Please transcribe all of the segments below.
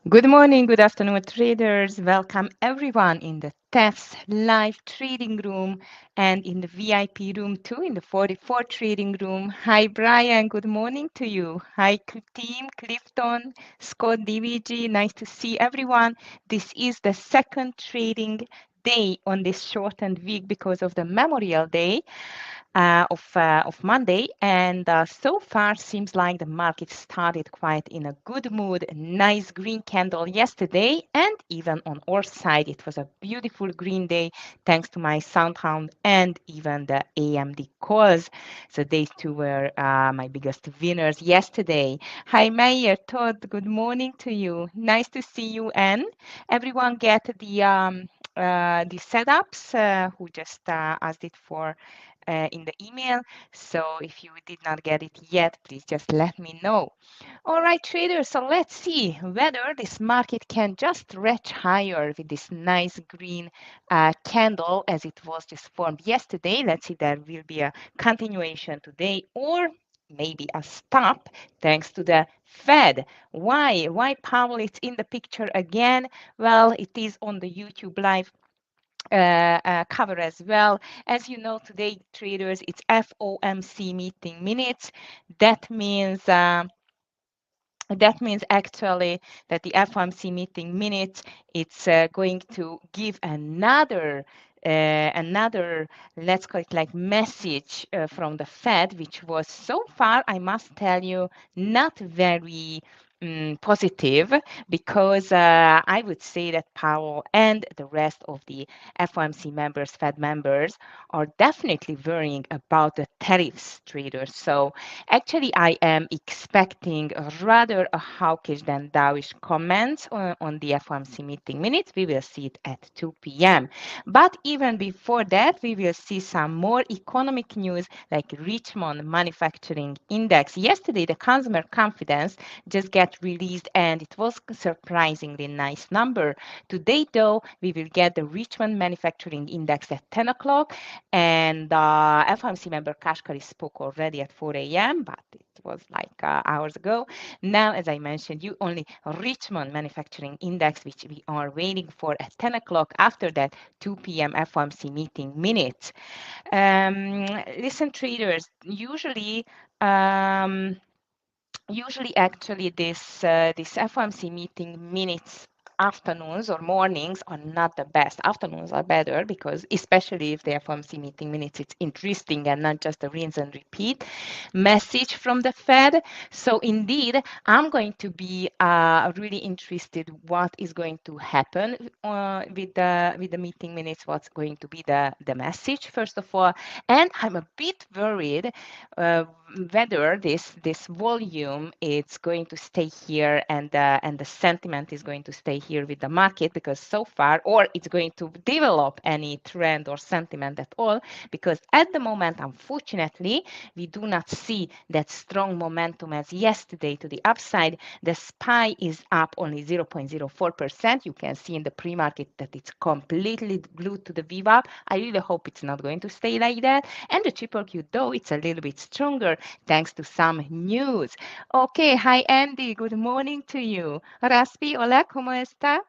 Good morning, good afternoon, traders. Welcome everyone in the TEF's live trading room and in the VIP room too, in the 44 trading room. Hi, Brian. Good morning to you. Hi, team, Clifton, Scott, DVG. Nice to see everyone. This is the second trading day on this shortened week because of the Memorial Day of Monday, and so far seems like the market started quite in a good mood. Nice green candle yesterday, and even on our side, it was a beautiful green day thanks to my Soundhound and even the AMD calls. So these two were my biggest winners yesterday. Hi, Mayor Todd. Good morning to you. Nice to see you, and everyone get the setups who just asked it for in the email. So if you did not get it yet, please just let me know. All right, traders, so let's see whether this market can just stretch higher with this nice green candle as it was just formed yesterday. Let's see, there will be a continuation today or maybe a stop thanks to the Fed. Why? Why Powell is in the picture again? Well, it is on the YouTube live cover as well. As you know, today, traders, it's FOMC meeting minutes. That means that means actually that the FOMC meeting minutes, it's going to give another, let's call it like message from the Fed, which was so far, I must tell you, not very positive, because I would say that Powell and the rest of the FOMC members, Fed members, are definitely worrying about the tariffs, traders. So actually, I am expecting rather a hawkish than dovish comments on the FOMC meeting minutes. We will see it at 2 p.m. But even before that, we will see some more economic news like Richmond Manufacturing Index. Yesterday, the consumer confidence just got released and it was surprisingly nice number. Today, though, we will get the Richmond Manufacturing Index at 10 o'clock, and FOMC member Kashkari spoke already at 4 a.m., but it was like hours ago. Now, as I mentioned, you only Richmond Manufacturing Index, which we are waiting for at 10 o'clock. After that, 2 p.m. FOMC meeting minutes. Listen, traders, um, usually actually this FOMC meeting minutes afternoons or mornings are not the best. Afternoons are better because especially if the FOMC meeting minutes, it's interesting and not just a rinse and repeat message from the Fed. So indeed, I'm going to be really interested what is going to happen with the meeting minutes, what's going to be the message, first of all. And I'm a bit worried uh, whether this volume it's going to stay here and the sentiment is going to stay here with the market, because so far, or it's going to develop any trend or sentiment at all, because at the moment, unfortunately, we do not see that strong momentum as yesterday to the upside. The SPY is up only 0.04%. You can see in the pre-market that it's completely glued to the VWAP. I really hope it's not going to stay like that. And the triple Q, though, it's a little bit stronger thanks to some news. Okay, hi Andy, good morning to you. Raspi, hola, ¿cómo está?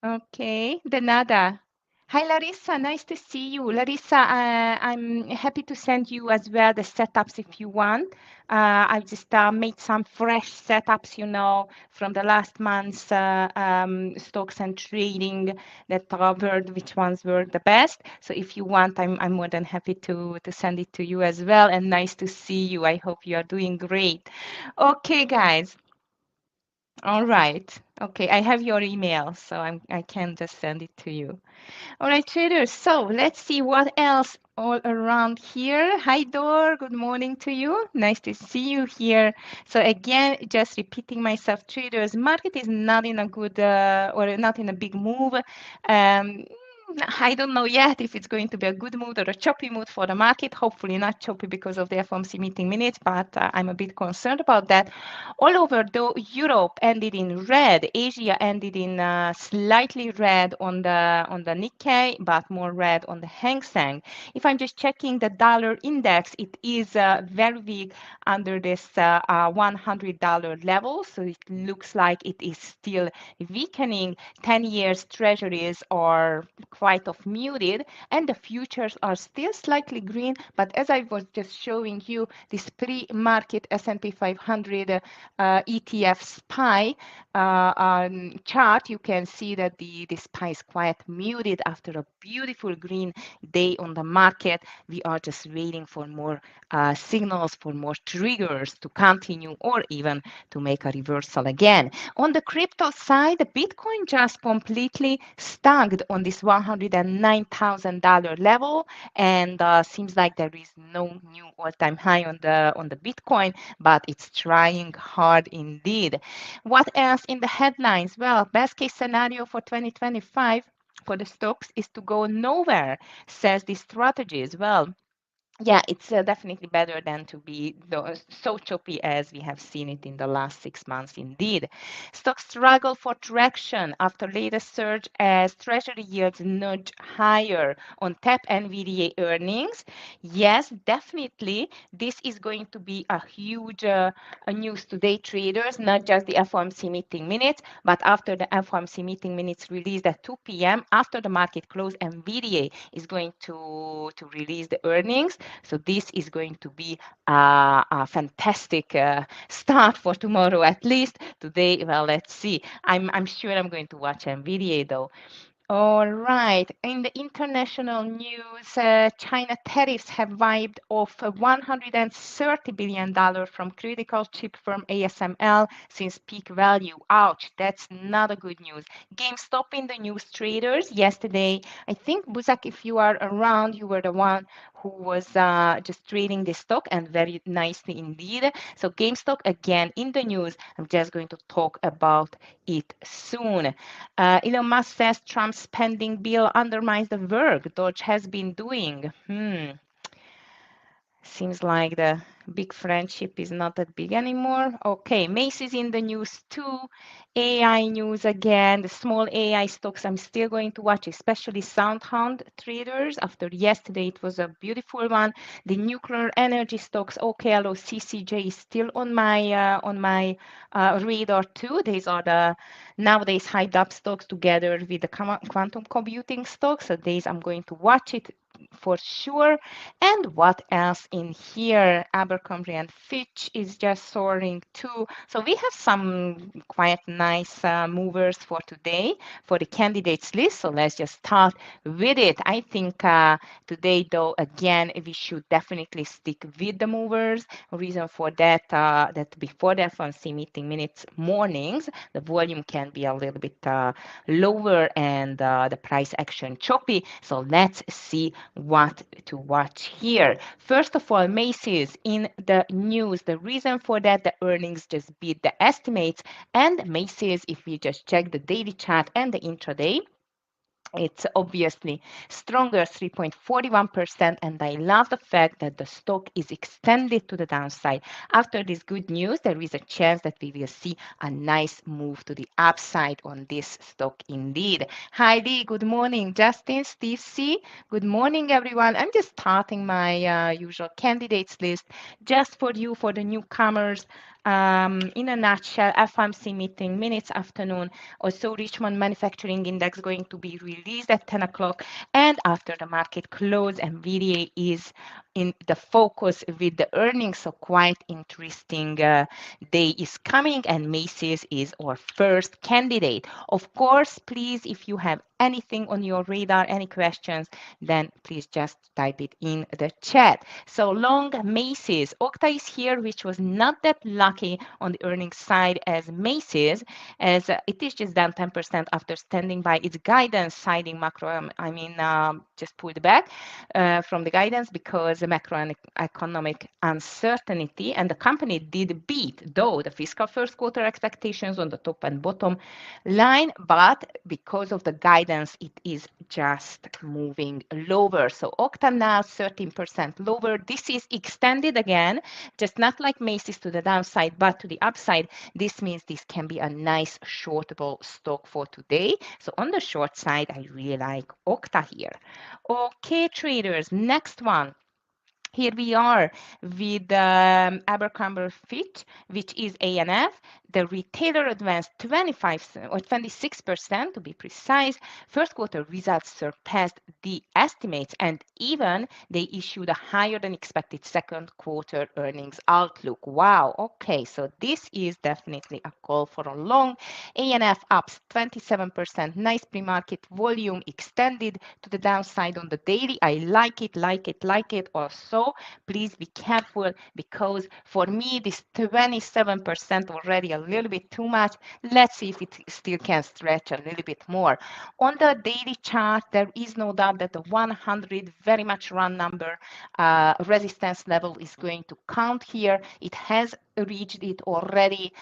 Okay, de nada. Hi Larissa, nice to see you. Larissa, I'm happy to send you as well the setups if you want. I just made some fresh setups, from the last month's stocks and trading that covered which ones were the best. So if you want, I'm more than happy to send it to you as well. And nice to see you. I hope you are doing great. Okay, guys. All right. Okay, I have your email, so I can just send it to you. All right, traders. So let's see what else all around here. Hi, Dor. Good morning to you. Nice to see you here. So again, just repeating myself, traders, market is not in a good or not in a big move. Um, I don't know yet if it's going to be a good mood or a choppy mood for the market. Hopefully not choppy because of the FOMC meeting minutes, but I'm a bit concerned about that. All over, though, Europe ended in red. Asia ended in slightly red on the Nikkei, but more red on the Hang Seng. If I'm just checking the dollar index, it is very weak under this $100 level. So it looks like it is still weakening. 10 years treasuries are quite of muted and the futures are still slightly green, but as I was just showing you this pre-market S&P 500 ETF SPY chart, you can see that the SPY is quite muted after a beautiful green day on the market. We are just waiting for more signals, for more triggers to continue or even to make a reversal again. On the crypto side, the Bitcoin just completely stuck on this $109,000 level, and seems like there is no new all-time high on the Bitcoin, but it's trying hard indeed. What else in the headlines? Well, best case scenario for 2025 for the stocks is to go nowhere, says the strategist. Well, yeah, it's definitely better than to be so choppy as we have seen it in the last 6 months indeed. Stocks struggle for traction after latest surge as treasury yields nudge higher on tap NVDA earnings. Yes, definitely, this is going to be a huge news to day traders, not just the FOMC meeting minutes, but after the FOMC meeting minutes released at 2 p.m., after the market close, NVDA is going to release the earnings. So this is going to be a fantastic start for tomorrow, at least. Today, well, let's see. I'm sure I'm going to watch NVIDIA though. All right. In the international news, China tariffs have wiped off $130 billion from critical chip firm ASML since peak value. Ouch, that's not a good news. GameStop in the news traders yesterday. I think, Buzak, if you are around, you were the one who was just trading the stock and very nicely indeed. So GameStop again in the news. I'm just going to talk about it soon. Elon Musk says Trump's spending bill undermines the work Dodge has been doing. Seems like the big friendship is not that big anymore. Okay, Macy's in the news too. AI news again. The small AI stocks I'm still going to watch, especially SoundHound traders. After yesterday, it was a beautiful one. The nuclear energy stocks, OKLO, CCJ is still on my radar too. These are the nowadays hyped up stocks together with the quantum computing stocks. So these I'm going to watch it for sure. And what else in here? Abercrombie and Fitch is just soaring too. So we have some quite nice movers for today for the candidates list. So let's just start with it. I think today, though, again, we should definitely stick with the movers. Reason for that, that before the FOMC meeting minutes mornings, the volume can be a little bit lower and the price action choppy. So let's see what to watch here. First of all, Macy's in the news. The reason for that, the earnings just beat the estimates. And Macy's, if we just check the daily chart and the intraday, it's obviously stronger, 3.41%, and I love the fact that the stock is extended to the downside. After this good news, there is a chance that we will see a nice move to the upside on this stock indeed. Heidi, good morning. Justin, Steve C, good morning, everyone. I'm just starting my usual candidates list just for you, for the newcomers. In a nutshell, FOMC meeting minutes afternoon. Also, Richmond Manufacturing Index going to be released at 10 o'clock. And after the market close, NVIDIA is in the focus with the earnings. So quite interesting day is coming, and Macy's is our first candidate. Of course, please, if you have anything on your radar, any questions, then please just type it in the chat. So long Macy's. Okta is here, which was not that lucky lucky on the earnings side as Macy's, as it is just down 10% after standing by its guidance, citing macro, just pulled back from the guidance because the macroeconomic uncertainty, and the company did beat, though, the fiscal first quarter expectations on the top and bottom line, but because of the guidance, it is just moving lower. So Okta now 13% lower. This is extended again, just not like Macy's to the downside, but to the upside. This means this can be a nice shortable stock for today. So on the short side, I really like Okta here. Okay, traders, next one. Here we are with Abercrombie Fitch, which is ANF. The retailer advanced 25 or 26% to be precise. First quarter results surpassed the estimates, and even they issued a higher than expected second quarter earnings outlook. Wow, okay, so this is definitely a call for a long. ANF up 27%, nice pre-market volume extended to the downside on the daily. I like it, like it, like it also. Please be careful, because for me this 27% already a little bit too much. Let's see if it still can stretch a little bit more. On the daily chart, there is no doubt that the 100 very much run number resistance level is going to count here. It has reached it already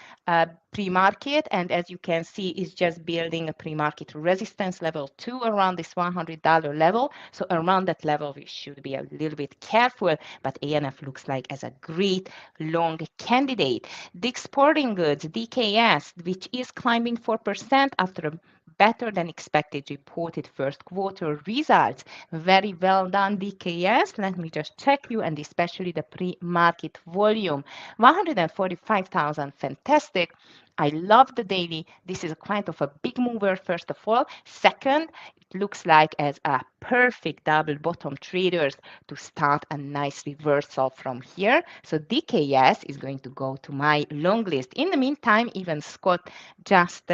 pre-market, and as you can see, is just building a pre-market resistance level to around this $100 level. So around that level, we should be a little bit careful, but ANF looks like as a great long candidate. Dick's Sporting Goods, DKS, which is climbing 4% after a better than expected reported first quarter results. Very well done, DKS. Let me just check you, and especially the pre-market volume. 145,000, fantastic. I love the daily. This is a kind of a big mover, first of all. Second, it looks like as a perfect double bottom traders to start a nice reversal from here. So DKS is going to go to my long list. In the meantime, even Scott just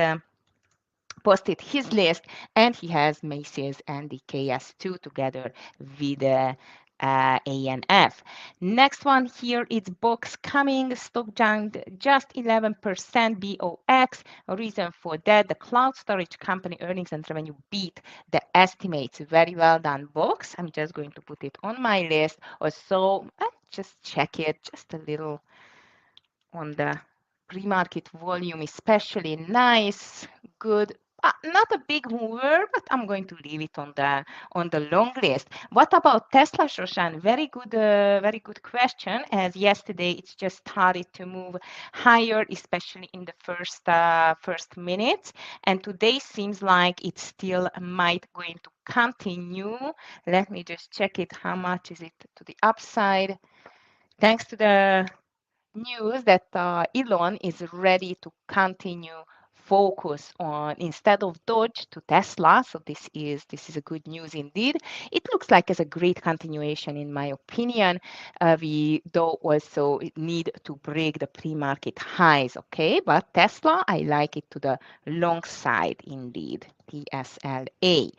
posted his list, and he has Macy's and the KS2 together with ANF. Next one here is Box coming, stock jumped just 11% BOX. A reason for that, the cloud storage company earnings and revenue beat the estimates. Very well done, Box. I'm just going to put it on my list. Also, just check it, just a little on the pre-market volume, especially nice, good. Not a big mover, but I'm going to leave it on the long list. What about Tesla, Shoshan? Very good question. As yesterday, it's just started to move higher, especially in the first minutes, and today seems like it still might going to continue. Let me just check it. How much is it to the upside? Thanks to the news that Elon is ready to continue focus on, instead of Dodge, to Tesla. So this is a good news indeed. It looks like it's a great continuation in my opinion. We though also need to break the pre-market highs, okay? But Tesla, I like it to the long side indeed. TSLA.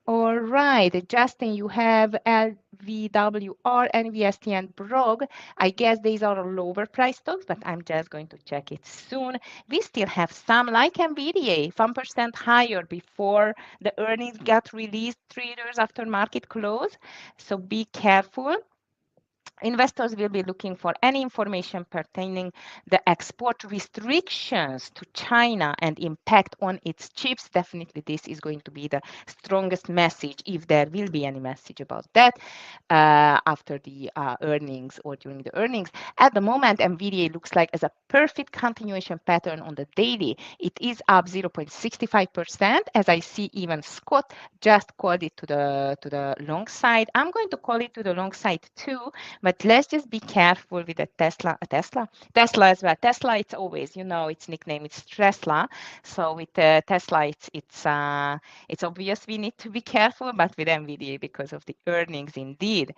All right, Justin, you have LVWR, NVST, and BROG. I guess these are lower price stocks, but I'm just going to check it soon. We still have some, like NVIDIA, 1% higher before the earnings got released, traders, after market close. So be careful. Investors will be looking for any information pertaining the export restrictions to China and impact on its chips. Definitely this is going to be the strongest message, if there will be any message about that after the earnings or during the earnings. At the moment, NVIDIA looks like as a perfect continuation pattern on the daily. It is up 0.65%. As I see, even Scott just called it to the long side. I'm going to call it to the long side too. But let's just be careful with the Tesla as well. Tesla, it's always, its nickname, it's Tesla. So with Tesla, it's obvious we need to be careful, but with NVIDIA because of the earnings indeed.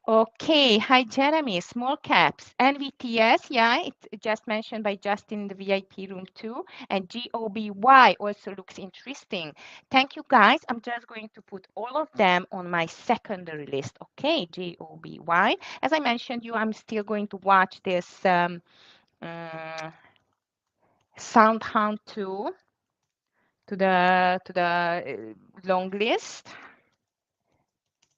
Okay, hi Jeremy, small caps, NVTS, yeah, it's just mentioned by Justin in the VIP room too, and GOBY also looks interesting. Thank you guys. I'm just going to put all of them on my secondary list. Okay, GOBY. As I mentioned you, I'm still going to watch this mm, Soundhound 2 to the long list.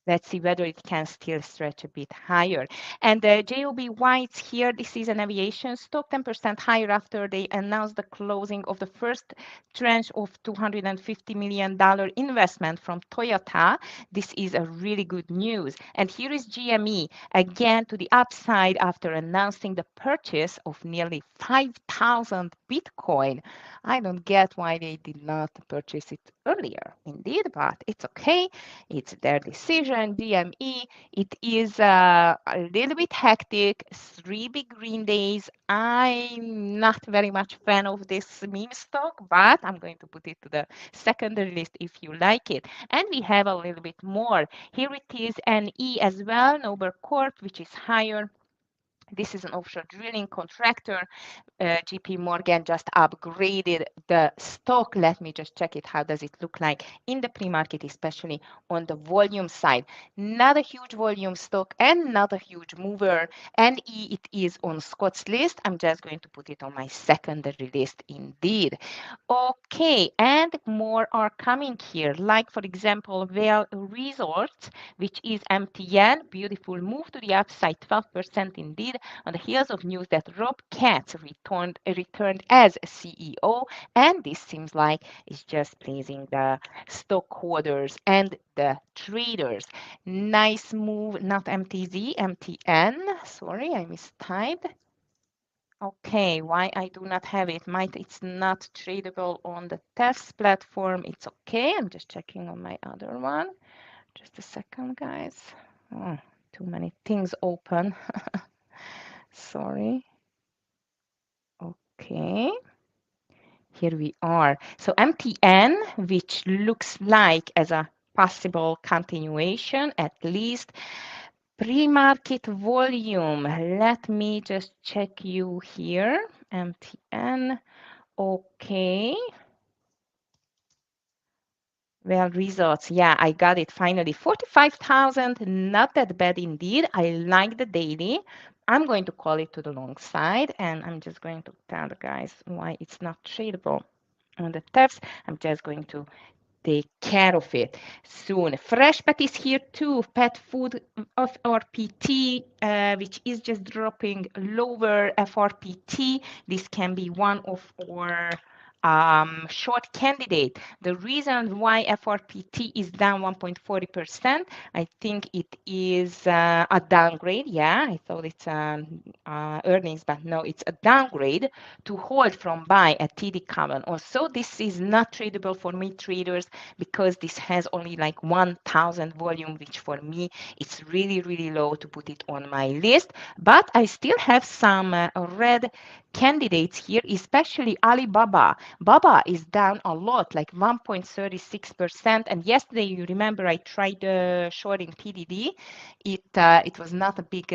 Let's see whether it can still stretch a bit higher. And the JOB Whites here, this is an aviation stock, 10% higher after they announced the closing of the first tranche of $250 million investment from Toyota. This is a really good news. And here is GME, again to the upside after announcing the purchase of nearly 5,000 Bitcoin. I don't get why they did not purchase it earlier, indeed, but it's okay. It's their decision. GME, it is a little bit hectic, 3 big green days. I'm not very much fan of this meme stock, but I'm going to put it to the secondary list if you like it. And we have a little bit more. Here it is, NE as well, Noble Corp, which is higher. This is an offshore drilling contractor. JP Morgan just upgraded the stock. Let me just check it. How does it look like in the pre-market, especially on the volume side? Not a huge volume stock and not a huge mover. And it is on Scott's list. I'm just going to put it on my secondary list indeed. Okay, and more are coming here. Like, for example, Vail Resorts, which is MTN. Beautiful move to the upside, 12% indeed, on the heels of news that Rob Katz returned as CEO, and this seems like it's just pleasing the stockholders and the traders. Nice move, not MTZ, MTN. Sorry, I mistyped. Okay, why I do not have it? Might it's not tradable on the test platform. It's okay. I'm just checking on my other one. Just a second, guys. Oh, too many things open. Sorry. Okay, here we are. So MTN, which looks like as a possible continuation, at least pre-market volume. Let me just check you here. MTN. Okay. Well, results. Yeah, I got it finally. 45,000, not that bad indeed. I like the daily. I'm going to call it to the long side, and I'm just going to tell the guys why it's not tradable on the TEFs. I'm just going to take care of it soon. Fresh Pet is here too. Pet food of RPT, which is just dropping lower FRPT. This can be one of our short candidate. The reason why FRPT is down 1.40%, I think it is a downgrade. Yeah, I thought it's earnings, but no, it's a downgrade to hold from buy at TD Common. Also, this is not tradable for me traders because this has only like 1,000 volume, which for me it's really, really low to put it on my list. But I still have some red candidates here, especially Alibaba. Baba is down a lot, like 1.36%. And yesterday, you remember, I tried shorting PDD. It was not a big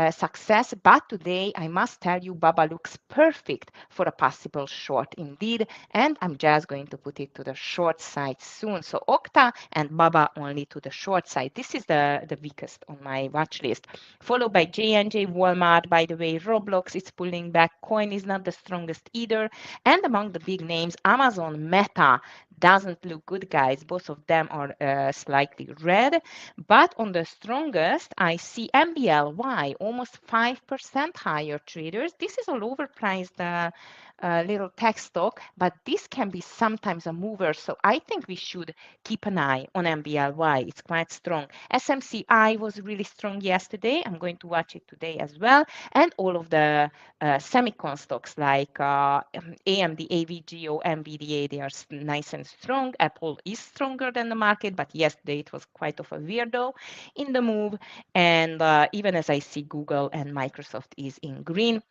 success, but today I must tell you, Baba looks perfect for a possible short indeed. And I'm just going to put it to the short side soon. So Okta and Baba only to the short side. This is the weakest on my watch list. Followed by J&J, Walmart. By the way, Roblox is pulling back. Coin is not the strongest either. And among the big names, Amazon, Meta doesn't look good, guys. Both of them are slightly red. But on the strongest, I see MBLY, almost 5% higher traders. This is a lower priced little tech stock, but this can be sometimes a mover. So I think we should keep an eye on MBLY. It's quite strong. SMCI was really strong yesterday. I'm going to watch it today as well. And all of the semicon stocks like AMD, AVGO, NVDA, they are nice and strong. Apple is stronger than the market, but yesterday it was quite of a weirdo in the move. And even as I see Google and Microsoft is in green.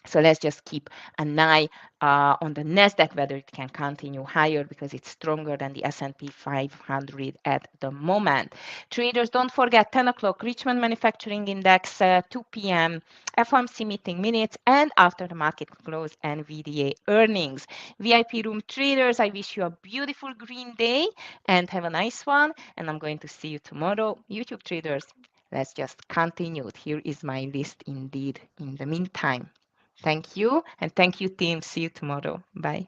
So let's just keep an eye on the Nasdaq, whether it can continue higher because it's stronger than the S&P 500 at the moment. Traders, don't forget 10 o'clock Richmond Manufacturing Index, 2 p.m. FOMC meeting minutes, and after the market close, NVDA earnings. VIP room traders, I wish you a beautiful green day and have a nice one. And I'm going to see you tomorrow. YouTube traders, let's just continue. Here is my list indeed in the meantime. Thank you. And thank you, team. See you tomorrow. Bye.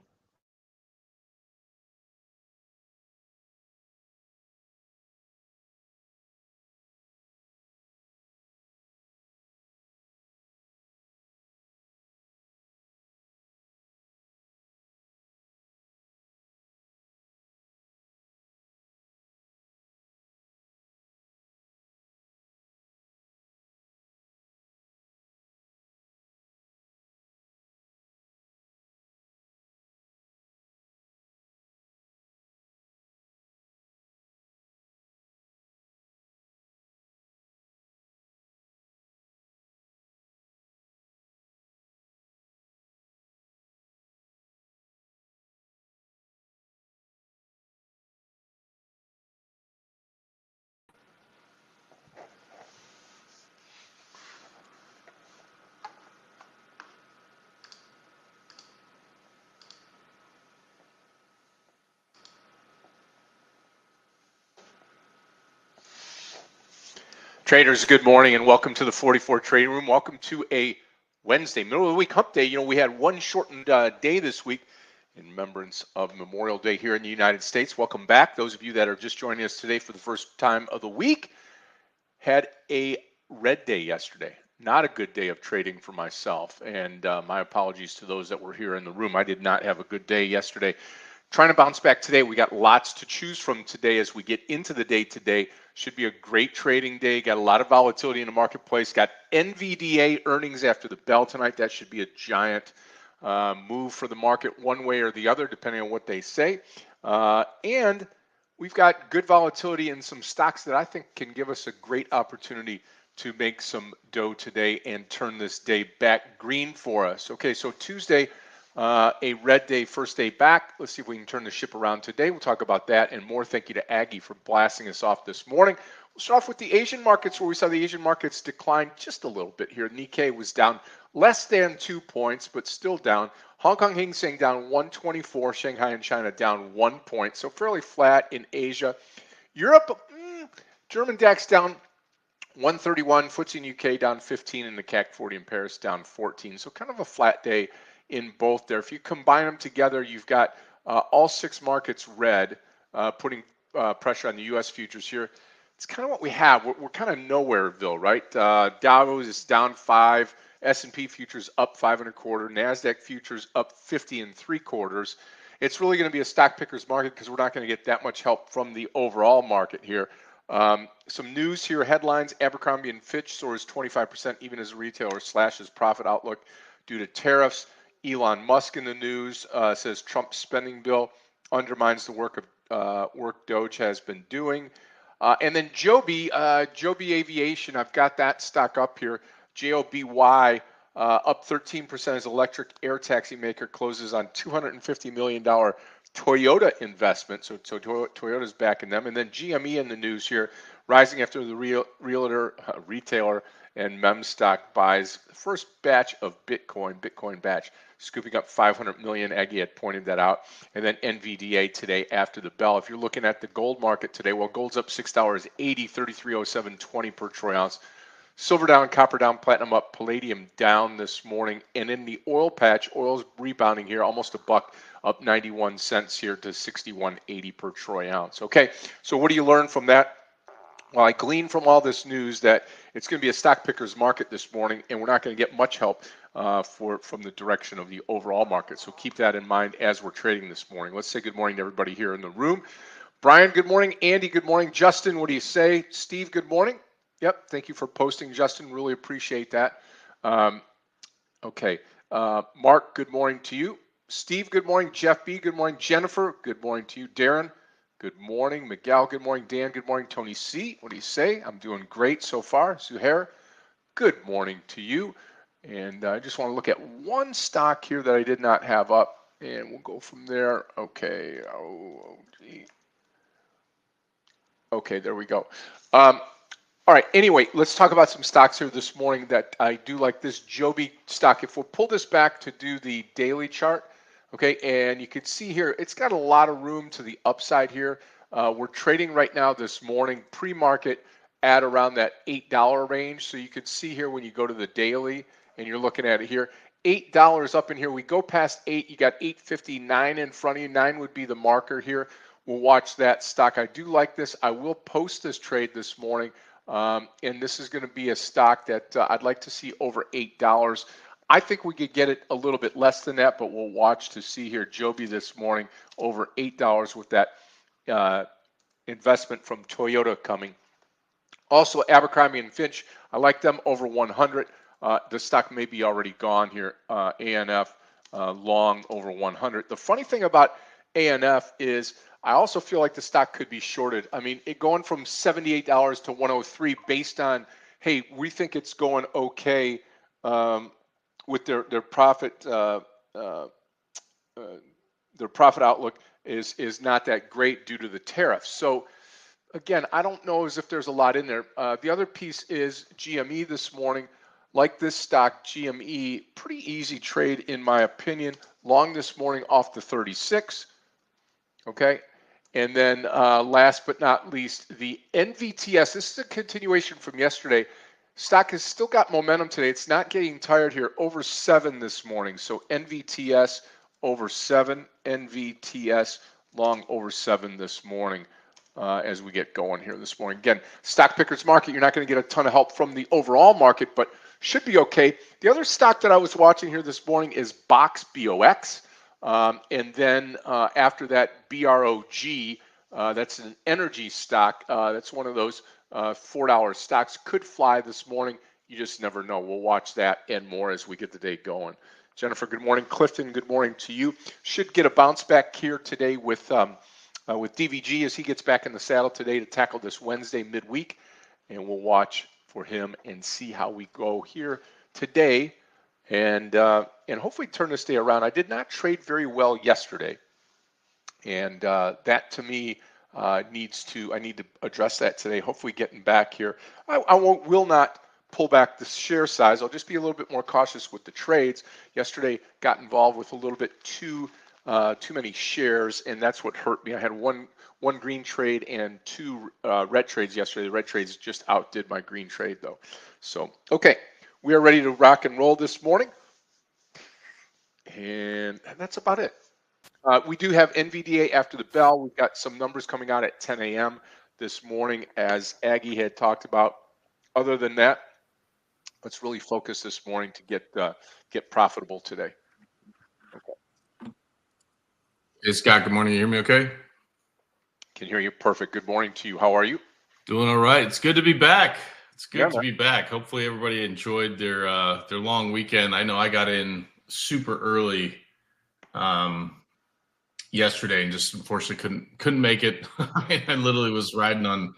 Traders, good morning and welcome to the 44 Trading Room. Welcome to a Wednesday, middle of the week hump day. You know, we had one shortened day this week in remembrance of Memorial Day here in the United States. Welcome back. Those of you that are just joining us today for the first time of the week, had a red day yesterday. Not a good day of trading for myself, and my apologies to those that were here in the room. I did not have a good day yesterday. Trying to bounce back today. We got lots to choose from today as we get into the day today. Should be a great trading day. Got a lot of volatility in the marketplace. Got NVDA earnings after the bell tonight. That should be a giant move for the market one way or the other, depending on what they say. And we've got good volatility in some stocks that I think can give us a great opportunity to make some dough today and turn this day back green for us. Okay, so Tuesday, a red day, first day back. Let's see if we can turn the ship around today. We'll talk about that and more. Thank you to Aggie for blasting us off this morning. We'll start off with the Asian markets, where we saw the Asian markets decline just a little bit here. Nikkei was down less than 2 points, but still down. Hong Kong Hang Seng down 124. Shanghai and China down 1 point, so fairly flat in Asia. Europe, German DAX down 131, FTSE in UK down 15, and the CAC 40 in Paris down 14. So kind of a flat day in both there. If you combine them together, you've got all six markets red, putting pressure on the U.S. futures here. It's kind of what we have. We're kind of nowhereville, right? Dow is down 5, S&P futures up 5.25, NASDAQ futures up 50.75. It's really going to be a stock pickers market because we're not going to get that much help from the overall market here. Some news here, headlines: Abercrombie and Fitch soars 25% even as a retailer slashes profit outlook due to tariffs. Elon Musk in the news says Trump's spending bill undermines the work Doge has been doing. And then Joby Aviation, I've got that stock up here. JOBY up 13% as electric air taxi maker closes on $250 million Toyota investment. So Toyota's backing them. And then GME in the news here, rising after the retailer and mem stock buys first batch of Bitcoin batch, scooping up 500 million. Aggie had pointed that out. And then NVDA today after the bell. If you're looking at the gold market today, well, gold's up $6.80, 33.0720 per troy ounce. Silver down, copper down, platinum up, palladium down this morning. And in the oil patch, oil's rebounding here, almost a buck, up 91 cents here to 61.80 per troy ounce. Okay, so what do you learn from that? Well, I glean from all this news that it's going to be a stock picker's market this morning, and we're not going to get much help from the direction of the overall market. So keep that in mind as we're trading this morning. Let's say good morning to everybody here in the room. Brian, good morning. Andy, good morning. Justin, what do you say? Steve, good morning. Yep, thank you for posting, Justin. Really appreciate that. Okay, Mark, good morning to you. Steve, good morning. Jeff B, good morning. Jennifer, good morning to you. Darren, good morning. Miguel, good morning. Dan, good morning. Tony C, what do you say? I'm doing great so far. Suhair, good morning to you. And I just want to look at one stock here that I did not have up, and we'll go from there. Okay. Okay, there we go. All right, anyway, let's talk about some stocks here this morning that I do like. This Joby stock. If we'll pull this back to do the daily chart, okay, and you can see here, it's got a lot of room to the upside here. We're trading right now this morning, pre-market, at around that $8 range. So you can see here when you go to the daily and you're looking at it here, $8 up in here. We go past 8. You got 8.59 in front of you. 9 would be the marker here. We'll watch that stock. I do like this. I will post this trade this morning. And this is going to be a stock that I'd like to see over $8. I think we could get it a little bit less than that, but we'll watch to see here. Joby this morning over $8 with that investment from Toyota coming. Also, Abercrombie and Finch, I like them over 100. The stock may be already gone here. ANF long over 100. The funny thing about ANF is I also feel like the stock could be shorted. I mean, it going from $78 to 103 based on, hey, we think it's going okay with their profit. Their profit outlook is not that great due to the tariffs. So again, I don't know as if there's a lot in there. The other piece is GME this morning. Like this stock, GME, pretty easy trade in my opinion. Long this morning off the 36. Okay. And then last but not least, the NVTS. This is a continuation from yesterday. Stock has still got momentum today. It's not getting tired here. Over 7 this morning. So NVTS over 7. NVTS long over 7 this morning. As we get going here this morning. Again, stock pickers market, you're not going to get a ton of help from the overall market, but should be okay. The other stock that I was watching here this morning is Box, BOX. And then after that, BROG, that's an energy stock. That's one of those $4 stocks. Could fly this morning. You just never know. We'll watch that and more as we get the day going. Jennifer, good morning. Clifton, good morning to you. Should get a bounce back here today with DVG as he gets back in the saddle today to tackle this Wednesday midweek. And we'll watch for him and see how we go here today and hopefully turn this day around. I did not trade very well yesterday. And that to me I need to address that today. Hopefully getting back here. I will not pull back the share size. I'll just be a little bit more cautious with the trades. Yesterday got involved with a little bit too many shares, and that's what hurt me. I had one green trade and 2 red trades yesterday. The red trades just outdid my green trade though. So okay, we are ready to rock and roll this morning, and that's about it. We do have NVDA after the bell. We've got some numbers coming out at 10 a.m. this morning, as Aggie had talked about. Other than that, let's really focus this morning to get profitable today. Okay. Hey, Scott, good morning. You hear me okay? Can hear you perfect. Good morning to you. How are you? Doing all right. It's good to be back. It's good to be back. Hopefully everybody enjoyed their long weekend. I know I got in super early yesterday and just unfortunately couldn't make it. I literally was riding on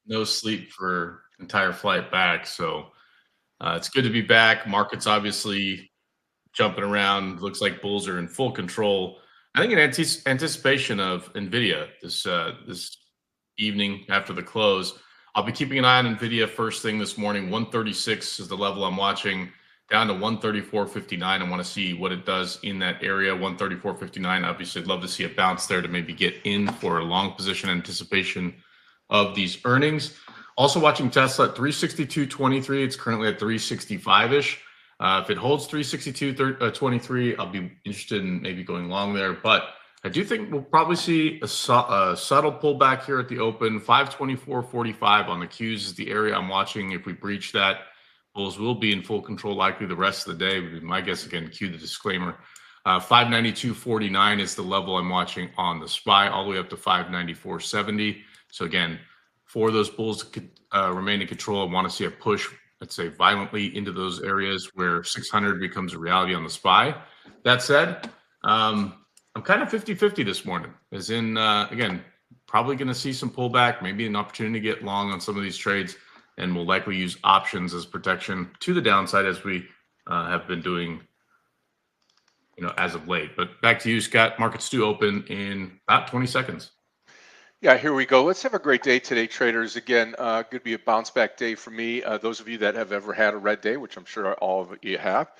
no sleep for entire flight back. So it's good to be back. Market's obviously jumping around. Looks like bulls are in full control. I think in anticipation of NVIDIA this evening after the close, I'll be keeping an eye on NVIDIA first thing this morning. 136 is the level I'm watching, down to 134.59. I want to see what it does in that area. 134.59. Obviously, I'd love to see a bounce there to maybe get in for a long position anticipation of these earnings. Also watching Tesla at 362.23. It's currently at 365-ish. If it holds 362.23, I'll be interested in maybe going long there. But I do think we'll probably see a subtle pullback here at the open. 524.45 on the Qs is the area I'm watching. If we breach that, bulls will be in full control likely the rest of the day. Would be my guess. Again, cue the disclaimer. 592.49 is the level I'm watching on the SPY, all the way up to 594.70. So again, for those bulls to remain in control, I want to see a push, let's say, violently into those areas where 600 becomes a reality on the SPY. That said, I'm kind of 50-50 this morning, as in, again, probably going to see some pullback, maybe an opportunity to get long on some of these trades, and we'll likely use options as protection to the downside as we have been doing, as of late. But back to you, Scott. Markets do open in about 20 seconds. Yeah, here we go. Let's have a great day today, traders. Again, could be a bounce back day for me. Those of you that have ever had a red day, which I'm sure all of you have,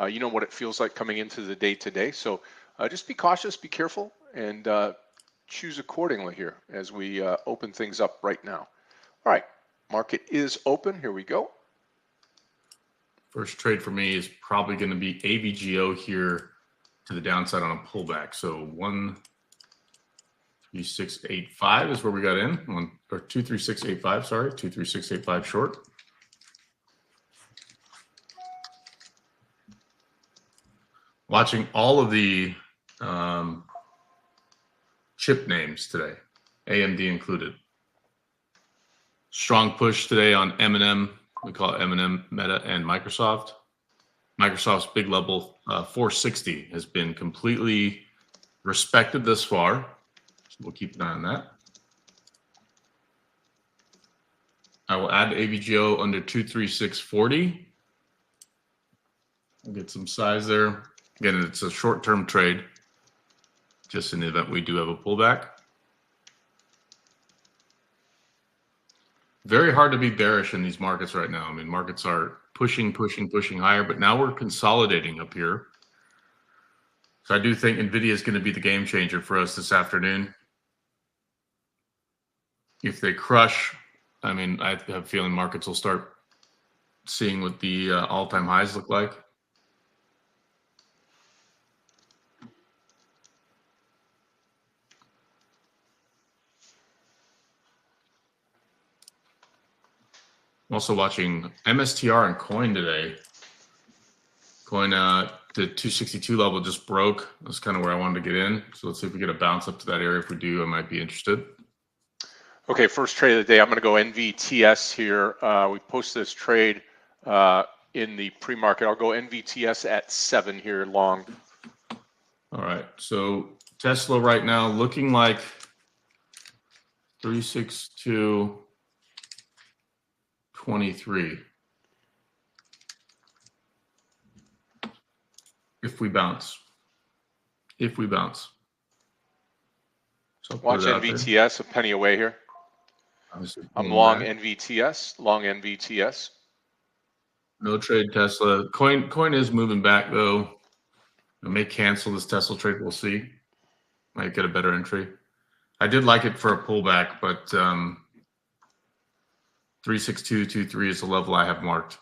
you know what it feels like coming into the day today. So just be cautious, be careful, and choose accordingly here as we open things up right now. All right, market is open. Here we go. First trade for me is probably going to be AVGO here to the downside on a pullback. So 13685 is where we got in. 23685, sorry, 23685 short. Watching all of the chip names today, AMD included. Strong push today on M&M. We call it M&M, Meta, and Microsoft. Microsoft's big level 460 has been completely respected thus far. So we'll keep an eye on that. I will add AVGO under 23640. I'll get some size there. Again, it's a short-term trade, just in the event we do have a pullback. Very hard to be bearish in these markets right now. I mean, markets are pushing higher, but now we're consolidating up here. So I do think NVIDIA is going to be the game changer for us this afternoon. If they crush, I mean, I have a feeling markets will start seeing what the all-time highs look like. I'm also watching MSTR and Coin today. Coin the 262 level just broke. That's kind of where I wanted to get in. So let's see if we get a bounce up to that area. If we do, I might be interested. Okay, first trade of the day. I'm going to go NVTS here. We posted this trade in the pre-market. I'll go NVTS at 7 here long. All right. So Tesla right now looking like 362.23. If we bounce. So watch NVTS, a penny away here. I'm long NVTS, No trade Tesla. Coin is moving back though. It may cancel this Tesla trade. We'll see. Might get a better entry. I did like it for a pullback, but 36223 is the level I have marked.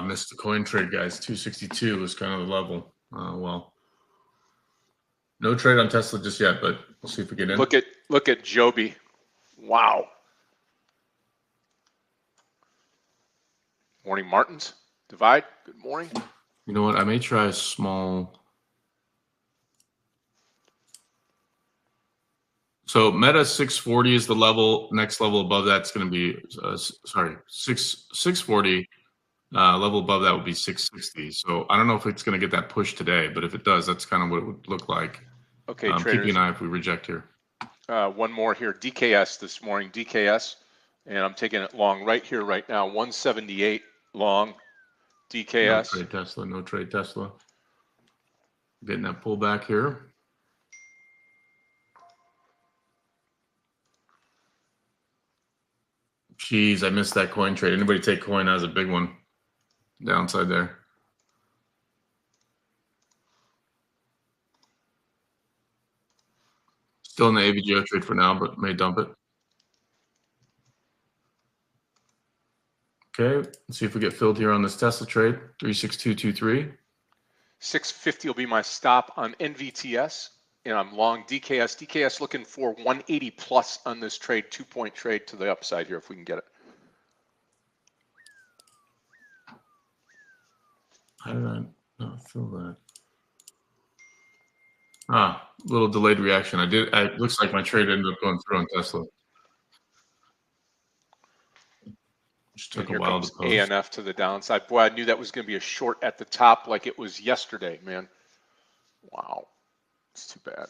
Missed the coin trade, guys. 262 was kind of the level. Well, no trade on Tesla just yet, but we'll see if we get in. Look at Joby. Wow. Morning, Martins. Divide. Good morning. You know what? I may try a small. So Meta 640 is the level. Next level above that's going to be 640. Level above that would be 660. So I don't know if it's going to get that push today, but if it does, that's kind of what it would look like. Okay, traders. Keeping an eye if we reject here. One more here. DKS this morning. DKS, and I'm taking it long right here, right now. 178 long. DKS. No trade Tesla. No trade Tesla. Getting that pullback here. Jeez, I missed that coin trade. Anybody take coin? That was a big one. Downside there. Still in the AVGO trade for now, but may dump it. Okay, let's see if we get filled here on this Tesla trade. 36223. 650 will be my stop on NVTS, and I'm long DKS. DKS looking for 180 plus on this trade, 2-point trade to the upside here if we can get it. How did I not fill that? Little delayed reaction. It looks like my trade ended up going through on Tesla. Just took a while to post. ANF to the downside. Boy, I knew that was going to be a short at the top like it was yesterday, man. Wow. It's too bad.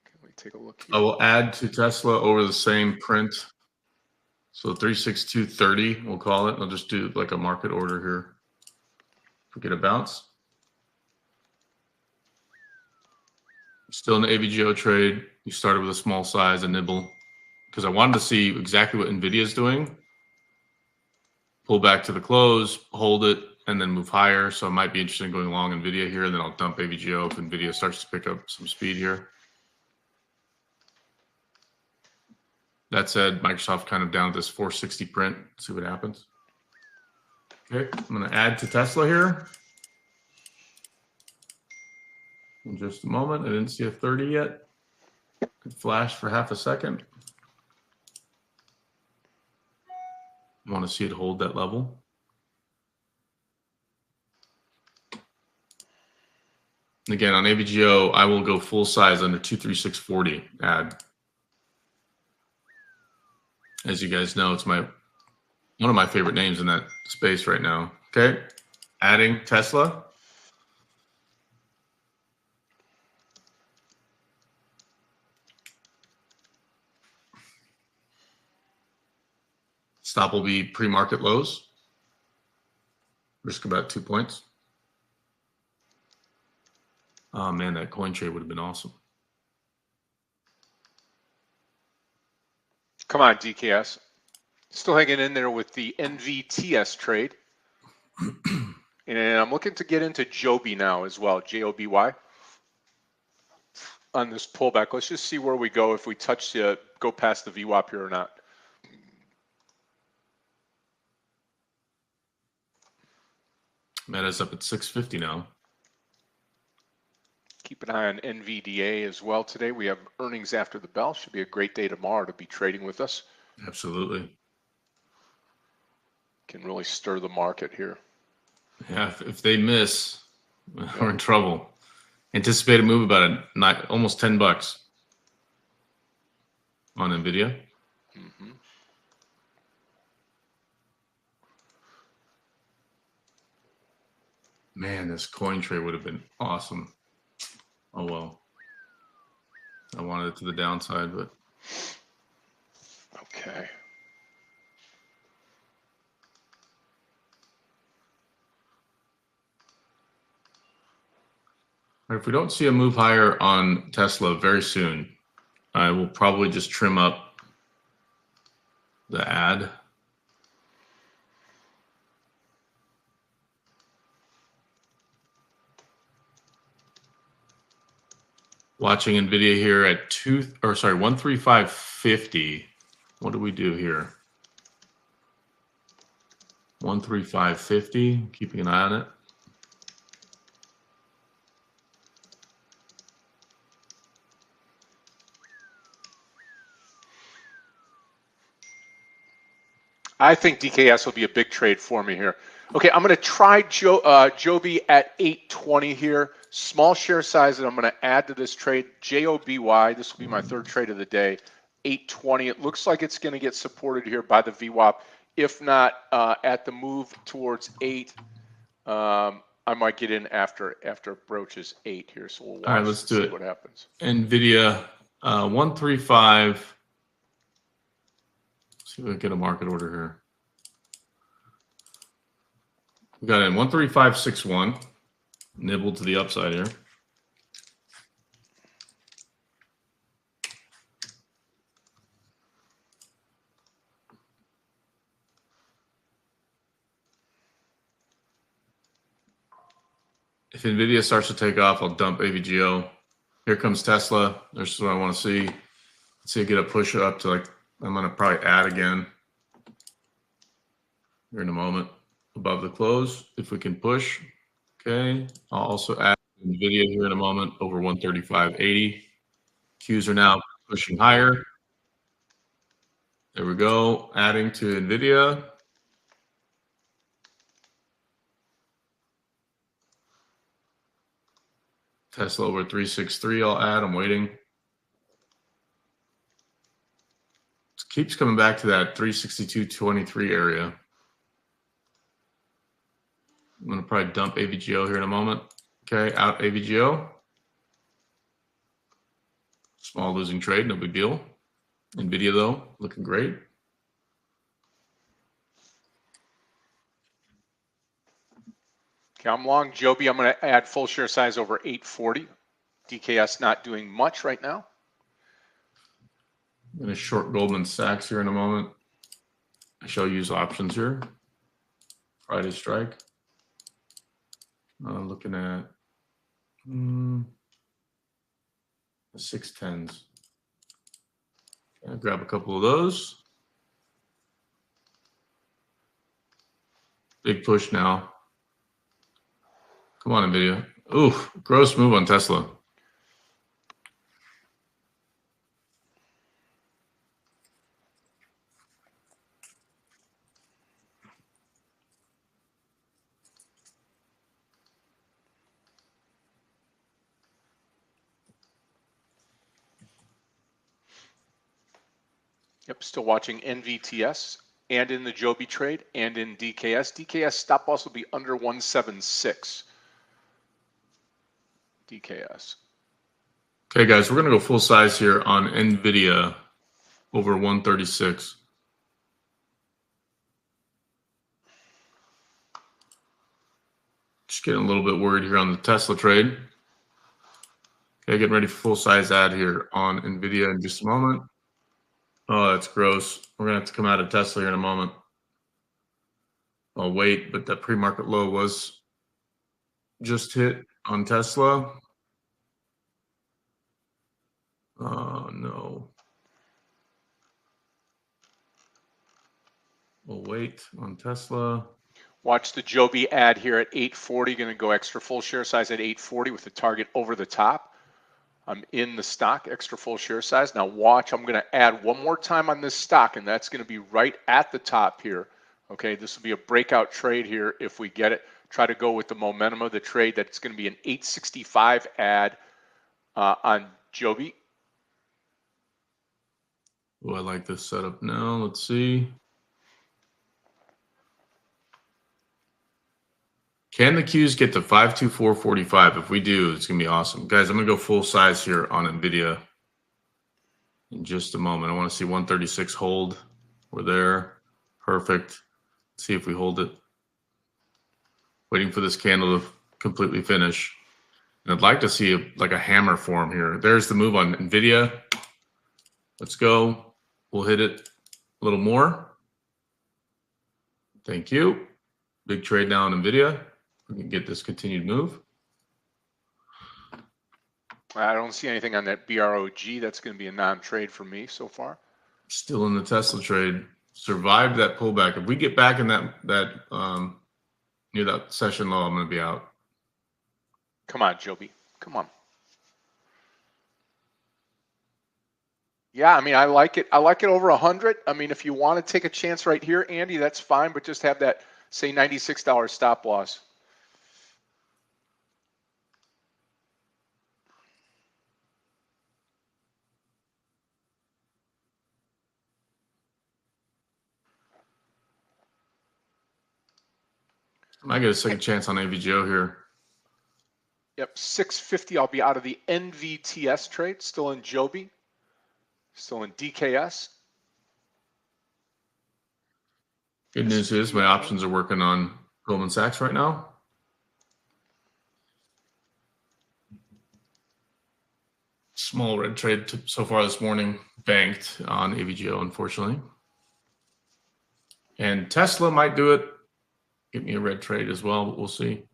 Okay, take a look I here. will add to Tesla over the same print. So 36230, we'll call it. I'll just do like a market order here. Forget a bounce. Still in the AVGO trade. You started with a small size, a nibble, because I wanted to see exactly what NVIDIA is doing. Pull back to the close, hold it, and then move higher. So I might be interested in going long NVIDIA here, and then I'll dump AVGO if NVIDIA starts to pick up some speed here. That said, Microsoft kind of down at this 460 print. See what happens. Okay, I'm going to add to Tesla here. In just a moment. I didn't see a 30 yet. It flashed for half a second. I want to see it hold that level. Again, on AVGO, I will go full size under 23640 add. As you guys know, it's one of my favorite names in that space right now. Okay, adding Tesla. Stop will be pre-market lows. Risk about 2 points. Oh man, that coin trade would have been awesome. Come on, DKS. Still hanging in there with the NVTS trade. And I'm looking to get into Joby now as well, Joby, on this pullback. Let's just see where we go if we go past the VWAP here or not. Meta's up at 650 now. Keep an eye on NVDA as well today. We have earnings after the bell. Should be a great day tomorrow to be trading with us. Absolutely. Can really stir the market here. Yeah, if they miss, we're in trouble. Anticipate a move about almost $10 on NVIDIA. Mm-hmm. Man, this coin trade would have been awesome. Oh, well. I wanted it to the downside, but. Okay. If we don't see a move higher on Tesla very soon, I will probably just trim up the ad. Watching NVIDIA here at 135.50. What do we do here? 135.50, keeping an eye on it. I think DKS will be a big trade for me here. Okay, I'm going to try Joby at 820 here. Small share size that I'm going to add to this trade. JOBY, this will be my third trade of the day. 820. It looks like it's going to get supported here by the VWAP. If not, at the move towards 8, I might get in after it broaches 8 here. So we'll watch. All right, let's do see it. What happens? NVIDIA 135. See if we can get a market order here. We got in 135.61. Nibbled to the upside here. If NVIDIA starts to take off, I'll dump AVGO. Here comes Tesla. This is what I want to see. Let's see it get a push up to I'm going to probably add again here in a moment above the close if we can push. Okay. I'll also add NVIDIA here in a moment over 135.80. Qs are now pushing higher. There we go. Adding to NVIDIA. Tesla over 363. I'll add. I'm waiting. It keeps coming back to that 362.23 area. I'm going to probably dump AVGO here in a moment. Okay, out AVGO. Small losing trade, no big deal. NVIDIA, though, looking great. Okay, I'm long Joby. I'm going to add full share size over 840. DKS not doing much right now. I'm going to short Goldman Sachs here in a moment. I shall use options here. Friday strike. Looking at the 610s. I'll grab a couple of those. Big push now. Come on, NVIDIA. Oof, gross move on Tesla. Yep, still watching NVTS and in the Joby trade and in DKS. DKS stop loss will be under 176. DKS. Okay, guys, we're going to go full size here on NVIDIA over 136. Just getting a little bit worried here on the Tesla trade. Okay, getting ready for full size ad here on NVIDIA in just a moment. Oh, that's gross. We're going to have to come out of Tesla here in a moment. I'll wait, but that pre-market low was just hit on Tesla. Oh, no. We'll wait on Tesla. Watch the Joby ad here at 840. Going to go extra full share size at 840 with the target over the top. I'm in the stock, extra full share size. Now watch, I'm going to add one more time on this stock, and that's going to be right at the top here. Okay, this will be a breakout trade here if we get it. Try to go with the momentum of the trade. That's going to be an 865 ad on Joby. Oh, I like this setup now. Let's see. Can the Qs get to 524.45? If we do, it's going to be awesome. Guys, I'm going to go full size here on NVIDIA in just a moment. I want to see 136 hold. We're there. Perfect. Let's see if we hold it. Waiting for this candle to completely finish. And I'd like to see a hammer form here. There's the move on NVIDIA. Let's go. We'll hit it a little more. Thank you. Big trade now on NVIDIA. We can get this continued move. I don't see anything on that BROG. That's going to be a non-trade for me so far. Still in the Tesla trade. Survived that pullback. If we get back in that near that session low, I'm going to be out. Come on, Joby. Come on. Yeah, I mean, I like it. I like it over 100. I mean, if you want to take a chance right here, Andy, that's fine, but just have that, say, $96 stop loss. I get a second chance on AVGO here. Yep, 650. I'll be out of the NVTS trade. Still in Joby. Still in DKS. Good news is my options are working on Goldman Sachs right now. Small red trade so far this morning, banked on AVGO, unfortunately. And Tesla might do it. Give me a red trade as well, but we'll see.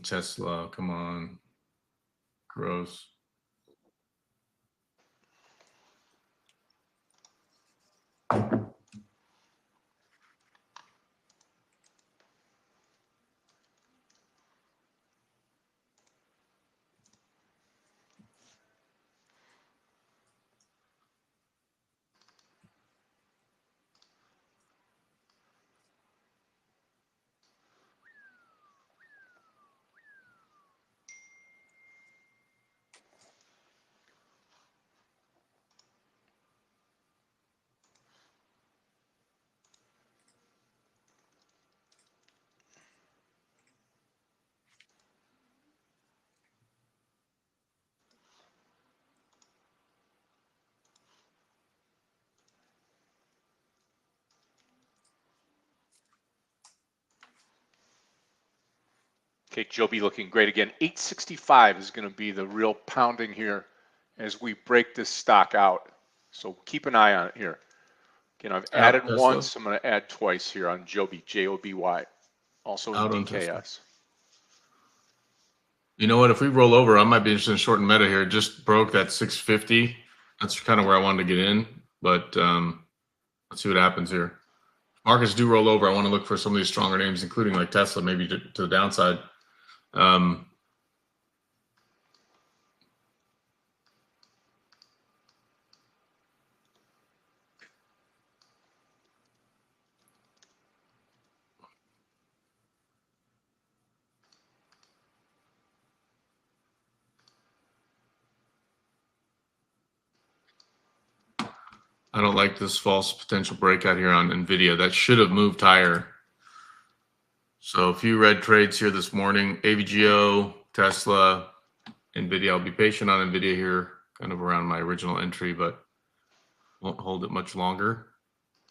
Tesla, come on. Gross. Okay, Joby looking great again. 865 is going to be the real pounding here as we break this stock out. So keep an eye on it here. Again, I've added Out Tesla. once. I'm going to add twice here on Joby, Joby. Also in Out on Tesla. DKS. You know what? If we roll over, I might be interested in shorting Meta here. It just broke that 650. That's kind of where I wanted to get in, but let's see what happens here. Markets do roll over. I want to look for some of these stronger names, including like Tesla, maybe to the downside. I don't like this false potential breakout here on NVIDIA. That should have moved higher. So a few red trades here this morning. AVGO, Tesla, NVIDIA. I'll be patient on NVIDIA here, kind of around my original entry, but won't hold it much longer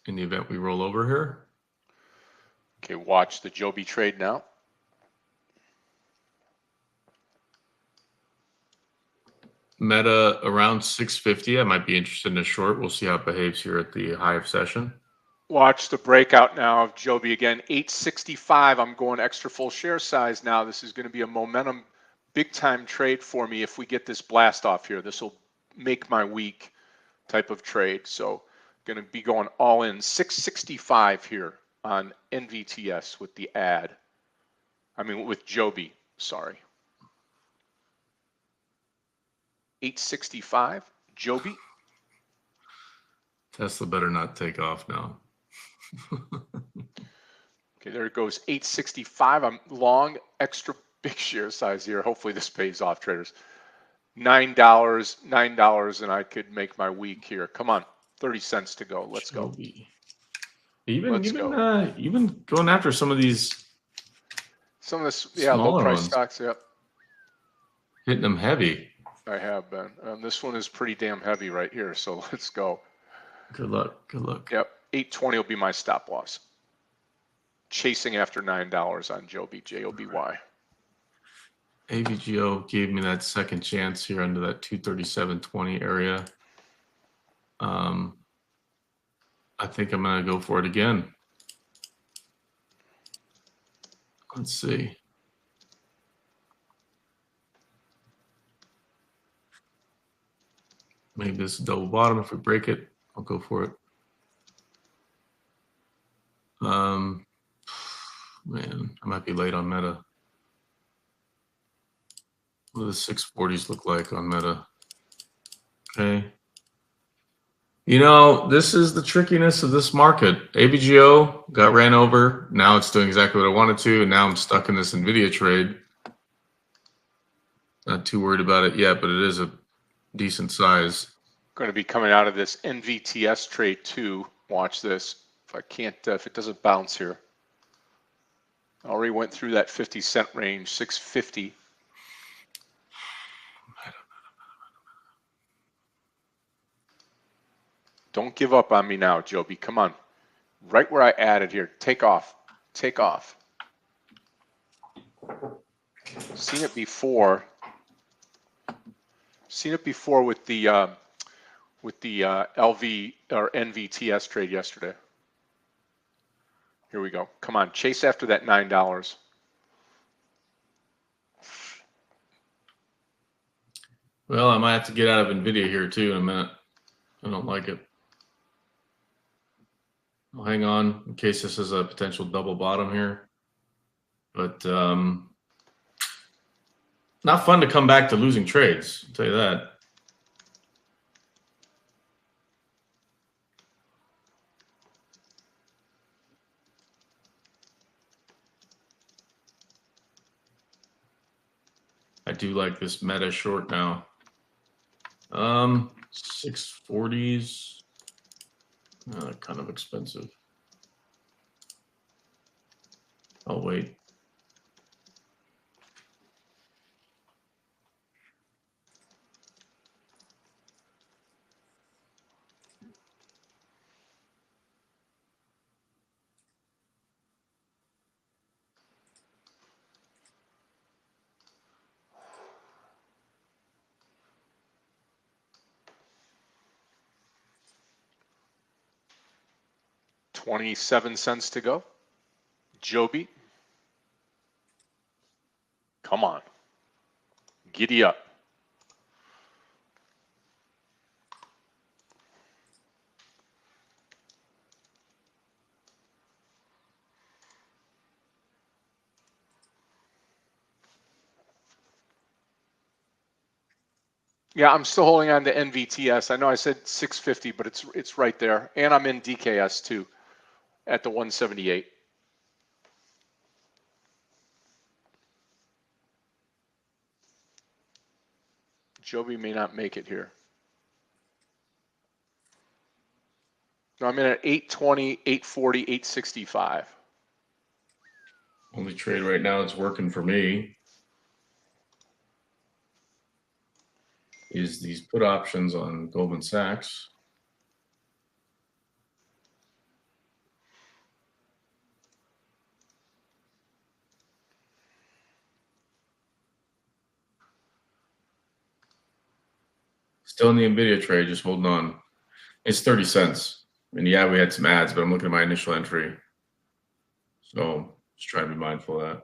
in the event we roll over here. Okay, watch the Joby trade now. Meta around 650. I might be interested in a short. We'll see how it behaves here at the high of session. Watch the breakout now of Joby again. 865. I'm going extra full share size now. This is going to be a momentum, big time trade for me if we get this blast off here. This will make my week type of trade. So going to be going all in. 665 here on NVTS with the ad. With Joby. Sorry. 865. Joby. Tesla better not take off now. Okay, there it goes. 865. I'm long, extra big share size here. Hopefully this pays off, traders. $9, and I could make my week here. Come on, 30 cents to go. Let's go. Even going after some of these. Some of this, low price stocks. Yep. Hitting them heavy. I have been. This one is pretty damn heavy right here. So let's go. Good luck. Good luck. Yep. 820 will be my stop loss. Chasing after $9 on Joby, Joby. AVGO gave me that second chance here under that 237.20 area. I think I'm going to go for it again. Let's see. Maybe this is double bottom. If we break it, I'll go for it. Man, I might be late on Meta. What do the 640s look like on Meta? Okay. You know, this is the trickiness of this market. AVGO got ran over. Now it's doing exactly what I wanted to, and now I'm stuck in this NVIDIA trade. Not too worried about it yet, but it is a decent size. Going to be coming out of this NVTS trade too. Watch this. If it doesn't bounce here. Already went through that 50-cent range, 650. Don't give up on me now, Joby. Come on. Right where I added here. Take off. Take off. Seen it before. Seen it before with the LV or NVTS trade yesterday. Here we go. Come on, chase after that $9. Well, I might have to get out of NVIDIA here too in a minute. I don't like it. I'll hang on in case this is a potential double bottom here. But not fun to come back to losing trades, I'll tell you that. I do like this Meta short now. 640s. Kind of expensive. I'll wait. 27 cents to go. Joby. Come on. Giddy up. Yeah, I'm still holding on to NVTS. I know I said 650, but it's right there. And I'm in DKS too at the 178. Joby may not make it here. No, I'm in at 820, 840, 865. Only trade right now that's working for me is these put options on Goldman Sachs. Still in the NVIDIA trade, just holding on. It's 30 cents. And yeah, we had some ads, but I'm looking at my initial entry. So just trying to be mindful of that.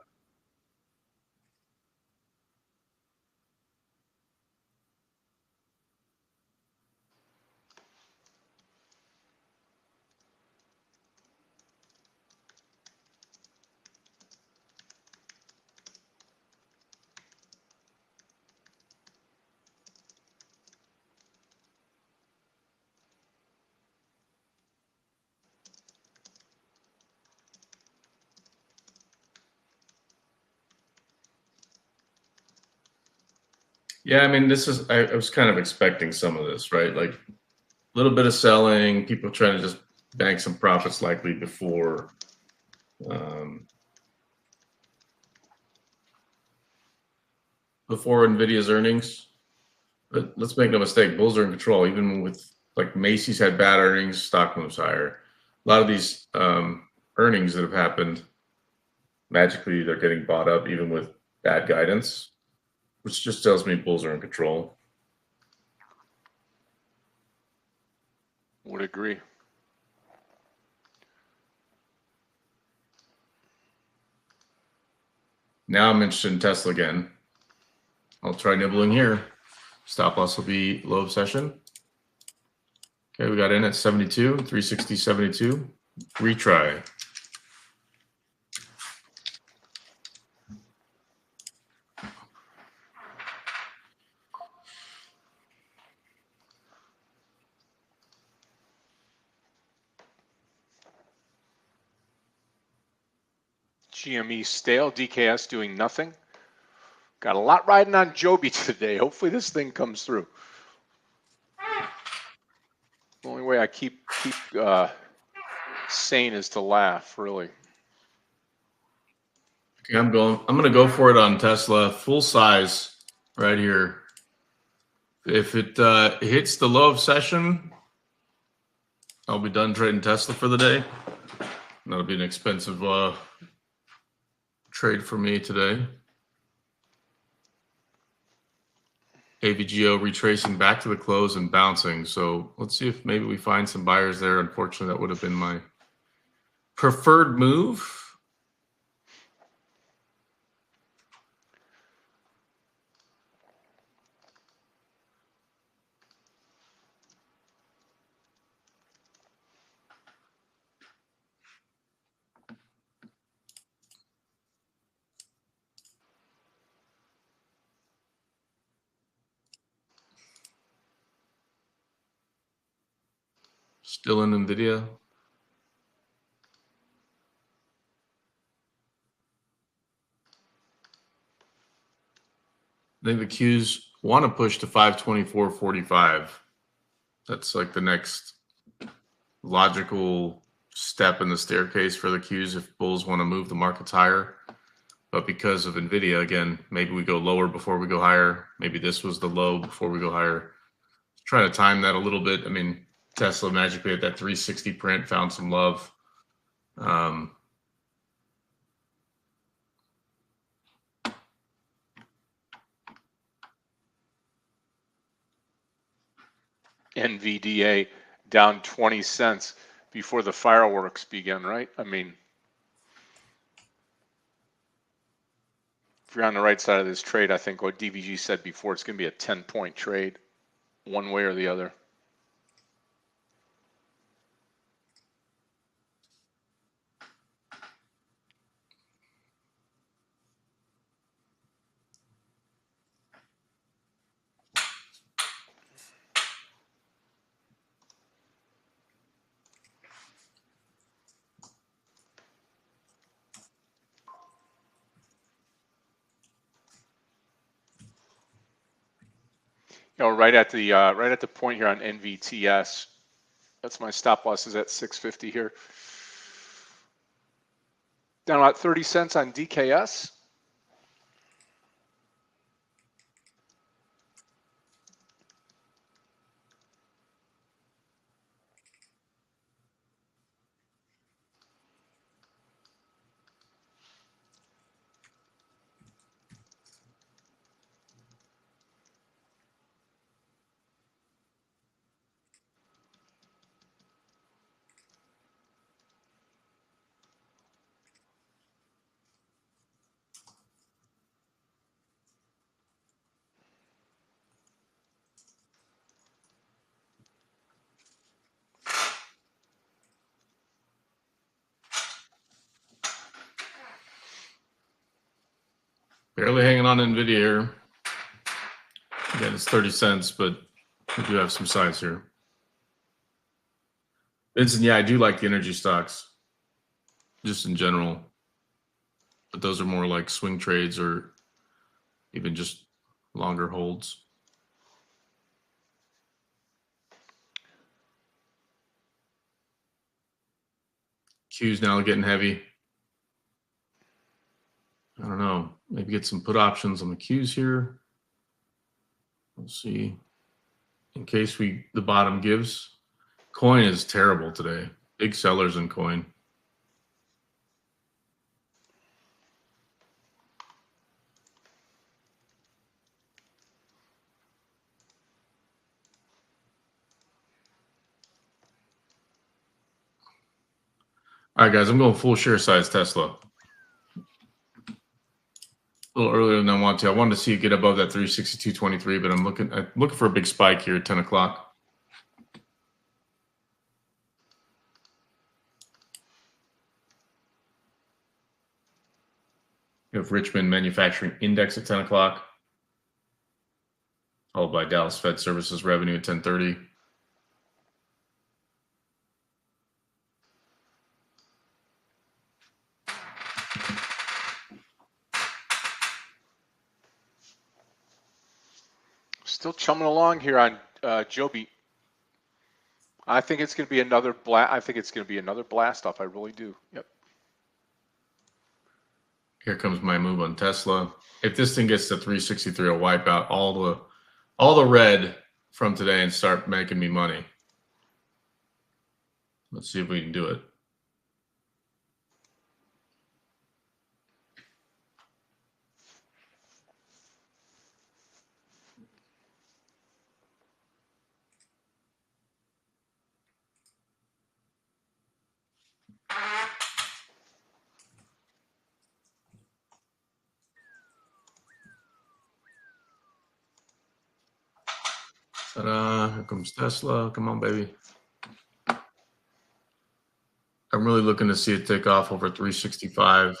Yeah, I mean, this is, I was kind of expecting some of this, right? Like a little bit of selling, people trying to just bank some profits likely before NVIDIA's earnings. But let's make no mistake, bulls are in control. Even with like Macy's had bad earnings, stock moves higher. A lot of these earnings that have happened, magically they're getting bought up even with bad guidance, which just tells me bulls are in control. Would agree. Now I'm interested in Tesla again. I'll try nibbling here. Stop loss will be low of session. Okay, we got in at 72, 360, 72. Retry. GME stale. DKS doing nothing. Got a lot riding on Joby today. Hopefully this thing comes through. The only way I keep sane is to laugh, really. Okay, I'm gonna go for it on Tesla, full size right here. If it hits the low of session, I'll be done trading Tesla for the day. That'll be an expensive trade for me today. AVGO retracing back to the close and bouncing. So let's see if maybe we find some buyers there. Unfortunately, that would have been my preferred move. Still in NVIDIA. I think the Qs want to push to 524.45. That's like the next logical step in the staircase for the Qs if bulls want to move the markets higher. But because of NVIDIA, again, maybe we go lower before we go higher. Maybe this was the low before we go higher. Try to time that a little bit. I mean, Tesla magically at that 360 print found some love. NVDA down 20 cents. before the fireworks begin, right? I mean, if you're on the right side of this trade, I think what DVG said before, it's going to be a 10-point trade, one way or the other. You know, right at the point here on NVTS, that's my stop loss is at 650 here. Down about 30 cents on DKS. Barely hanging on NVIDIA here. Again, it's 30 cents, but we do have some size here. Vincent, yeah, I do like the energy stocks, just in general. But those are more like swing trades or even just longer holds. Q's now getting heavy. I don't know. Maybe get some put options on the Q's here. We'll see. In case the bottom gives. Coin is terrible today. Big sellers in coin. All right, guys, I'm going full share size Tesla. A little earlier than I want to. I wanted to see it get above that 362.23, but I'm looking for a big spike here at 10 o'clock. You have Richmond Manufacturing Index at 10 o'clock, followed by Dallas Fed Services revenue at 10:30. Still chumming along here on Joby. I think it's going to be another blast. I think it's going to be another blast off. I really do. Yep. Here comes my move on Tesla. If this thing gets to 363, I'll wipe out all the red from today and start making me money. Let's see if we can do it. Ta-da, here comes Tesla. Come on, baby. I'm really looking to see it take off over 365.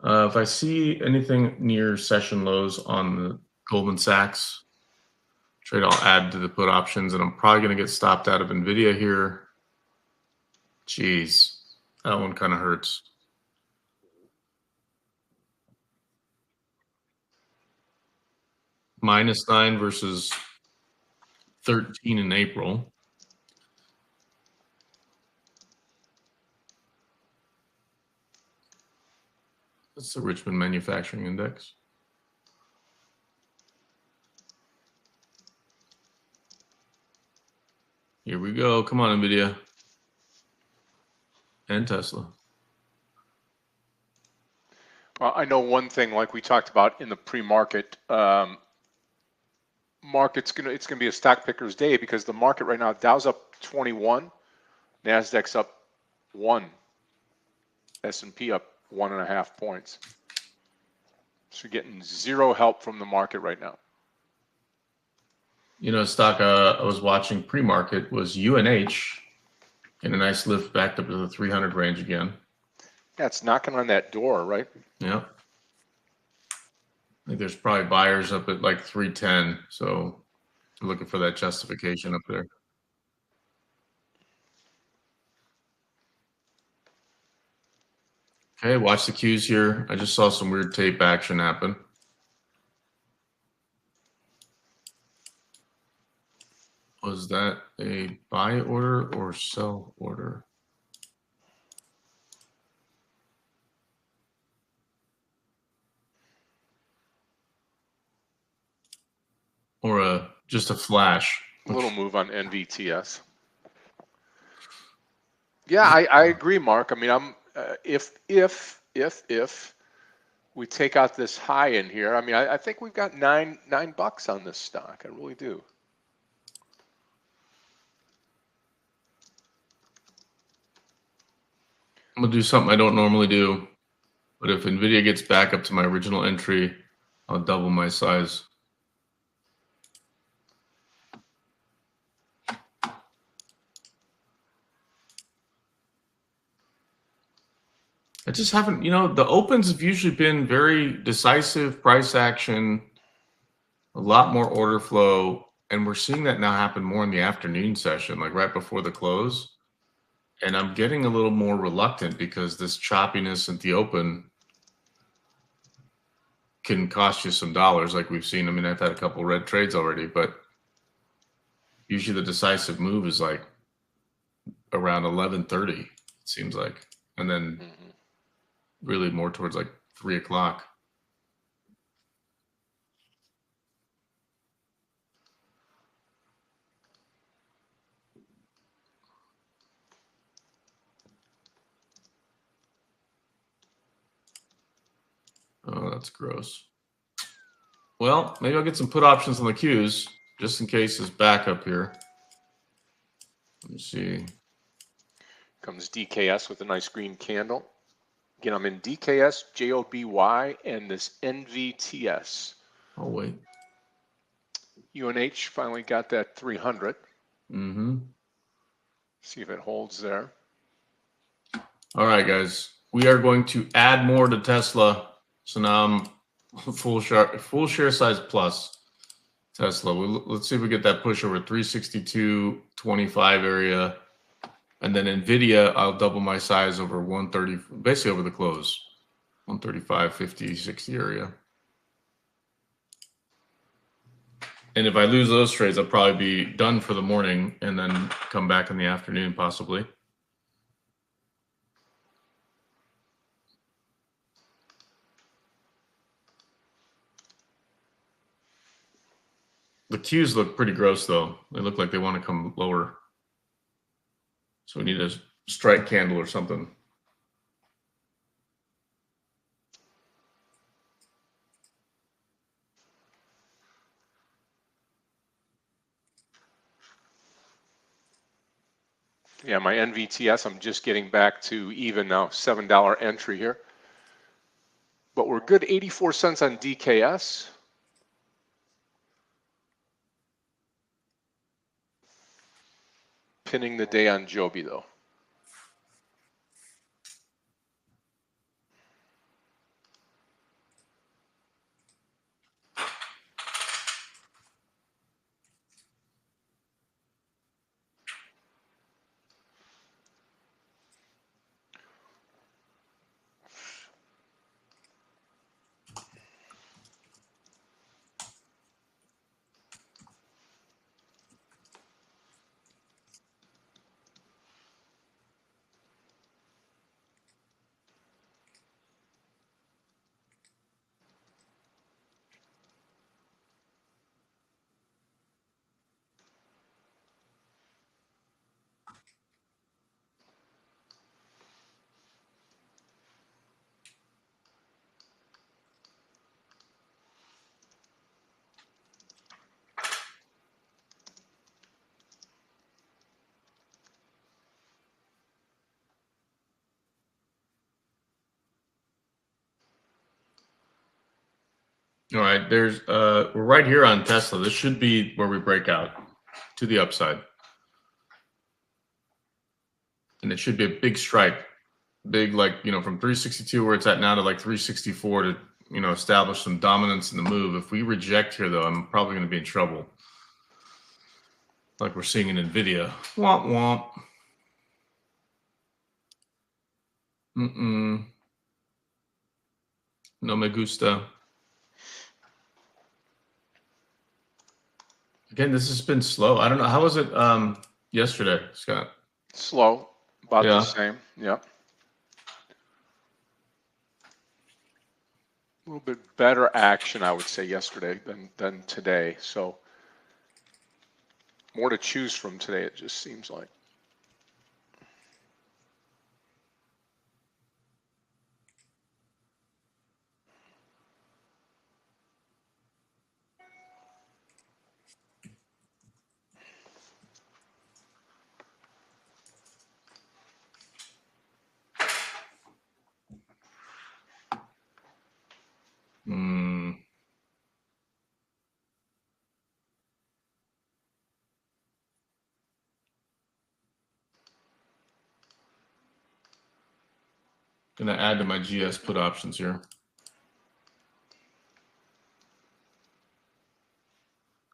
If I see anything near session lows on the Goldman Sachs trade, I'll add to the put options, and I'm probably going to get stopped out of NVIDIA here. Jeez, that one kind of hurts. -9 versus 13 in April. That's the Richmond Manufacturing Index. Here we go. Come on, NVIDIA and Tesla. I know one thing, like we talked about in the pre-market, it's gonna be a stock picker's day because the market right now, Dow's up 21, Nasdaq's up 1, S&P up 1.5 points. So you're getting zero help from the market right now. You know, stock I was watching pre-market was UNH, getting a nice lift back up to the 300 range again. Yeah, it's knocking on that door, right? Yeah. I think there's probably buyers up at like 310, so looking for that justification up there. Okay, watch the cues here. I just saw some weird tape action happen. Was that a buy order or sell order? Or just a flash? A little move on NVTS. Yeah, I agree, Mark. I mean, I'm if we take out this high in here, I mean, I think we've got $9 on this stock. I really do. I'm gonna do something I don't normally do, but if Nvidia gets back up to my original entry, I'll double my size. I just haven't, the opens have usually been very decisive price action, a lot more order flow, and we're seeing that now happen more in the afternoon session, like right before the close. And I'm getting a little more reluctant because this choppiness at the open can cost you some dollars, like we've seen. I mean, I've had a couple red trades already, but usually the decisive move is like around 11:30, it seems like, and then really more towards like 3 o'clock. Oh, that's gross. Well, maybe I'll get some put options on the Qs just in case it's back up here. Let me see. Comes DKS with a nice green candle. Again, I'm in DKS, JOBY, and this NVTS. Oh, wait. UNH finally got that 300. Mm-hmm. See if it holds there. All right, guys. We are going to add more to Tesla. So now I'm full share size plus Tesla. Let's see if we get that push over 362.25 area. And then NVIDIA, I'll double my size over 130, basically over the close, 135, 50, 60 area. And if I lose those trades, I'll probably be done for the morning and then come back in the afternoon, possibly. The Qs look pretty gross, though. They look like they want to come lower. So we need a strike candle or something. Yeah, my NVTS, I'm just getting back to even now, $7 entry here. But we're good 84 cents on DKS. Pinning the day on Joby, though. All right, we're right here on Tesla. This should be where we break out to the upside. And it should be a big strike. Big, like, from 362 where it's at now to like 364 to, establish some dominance in the move. If we reject here, though, I'm probably going to be in trouble. Like we're seeing in NVIDIA. Womp womp. No me gusta. Again, this has been slow. I don't know. How was it yesterday, Scott? Slow, about Yeah. the same. Yep. A little bit better action, I would say, yesterday than today. So more to choose from today, it just seems like. Gonna add to my GS put options here.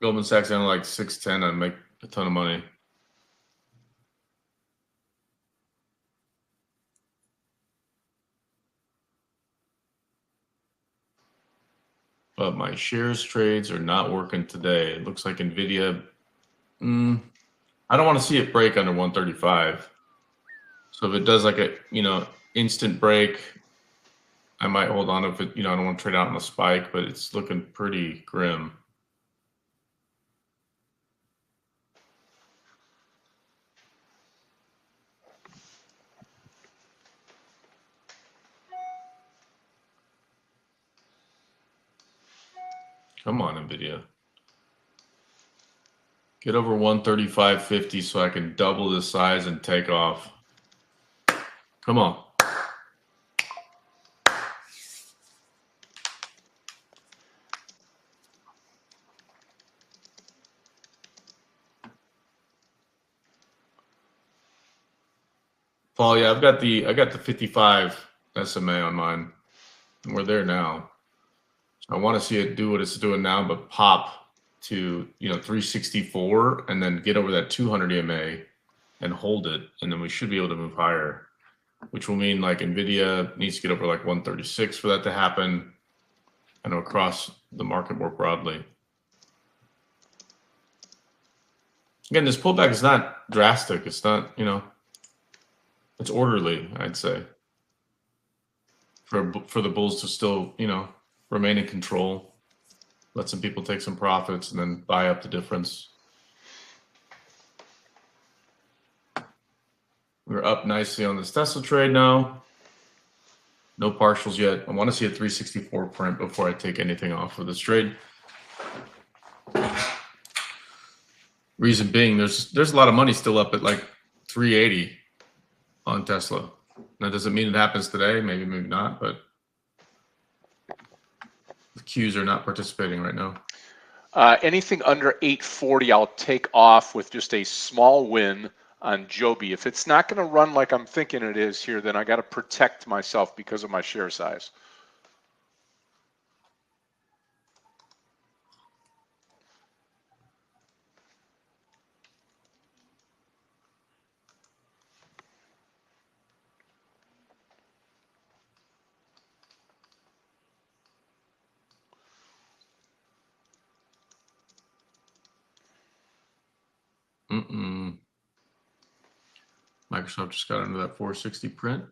Goldman Sachs down to like 610. I'd make a ton of money. But my shares trades are not working today. It looks like NVIDIA. I don't want to see it break under 135. So if it does like a, instant break, I might hold on. If it, I don't want to trade out on a spike, but it's looking pretty grim. Come on, NVIDIA. Get over 135.50 so I can double the size and take off. Come on. Paul, yeah, I got the 55 SMA on mine. And we're there now. So I want to see it do what it's doing now, but pop to 364 and then get over that 200 EMA and hold it, and then we should be able to move higher, which will mean like NVIDIA needs to get over like 136 for that to happen, and across the market more broadly. Again, this pullback is not drastic. It's not, it's orderly, I'd say, for the bulls to still, remain in control. Let some people take some profits and then buy up the difference. We're up nicely on this Tesla trade now. No partials yet. I want to see a 364 print before I take anything off of this trade. Reason being, there's a lot of money still up at like 380 on Tesla. That doesn't mean it happens today. Maybe not, but the Qs are not participating right now. Anything under 840, I'll take off with just a small win on Joby. If it's not going to run like I'm thinking it is here, then I got to protect myself because of my share size. Microsoft just got under that 460 print.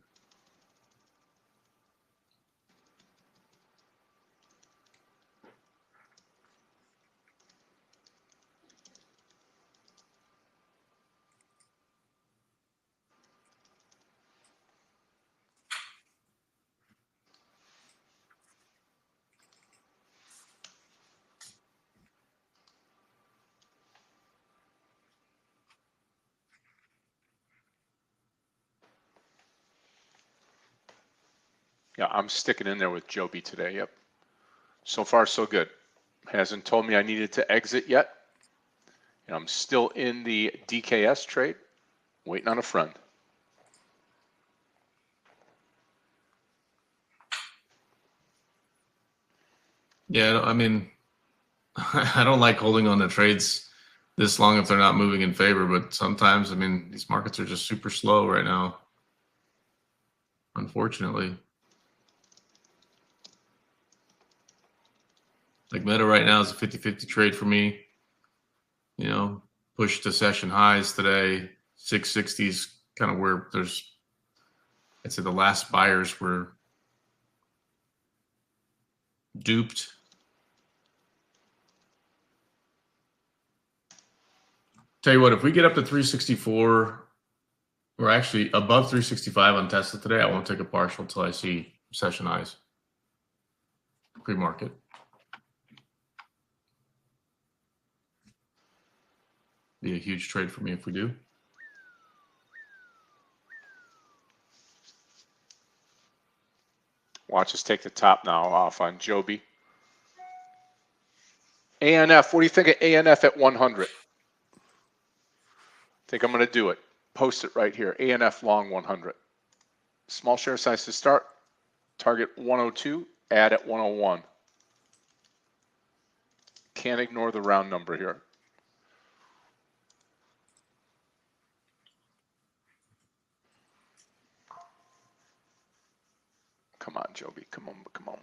Yeah, I'm sticking in there with Joby today. Yep. So far, so good. Hasn't told me I needed to exit yet. And I'm still in the DKS trade, waiting on a friend. Yeah, I mean, I don't like holding on to trades this long if they're not moving in favor, but sometimes, I mean, these markets are just super slow right now, unfortunately. Like Meta right now is a 50-50 trade for me. You know, push to session highs today. 660s kind of where there's, I'd say the last buyers were duped. Tell you what, if we get up to 364, we're actually above 365 on Tesla today, I won't take a partial until I see session highs. Pre-market. Be a huge trade for me if we do. Watch us take the top now off on Joby. ANF, what do you think of ANF at 100? I think I'm going to do it. Post it right here. ANF long 100. Small share size to start. Target 102. Add at 101. Can't ignore the round number here. Come on, Joby. Come on, come on.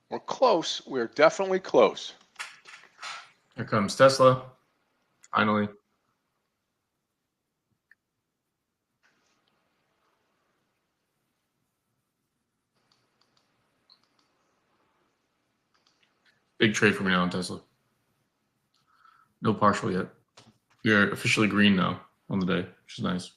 We're close. We're definitely close. Here comes Tesla. Finally. Big trade for me now on Tesla. No partial yet. We are officially green now on the day, which is nice.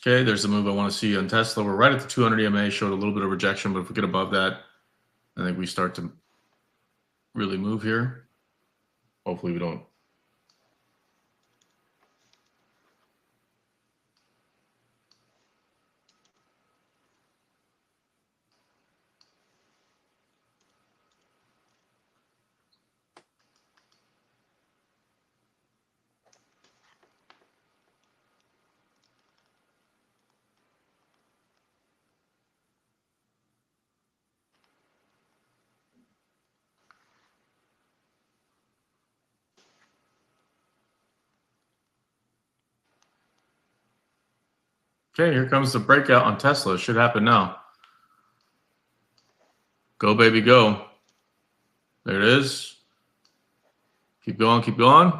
Okay, there's the move I want to see on Tesla. We're right at the 200 EMA, showed a little bit of rejection, but if we get above that, I think we start to really move here. Hopefully we don't. Okay, here comes the breakout on Tesla. It should happen now. Go, baby, go. There it is. Keep going, keep going.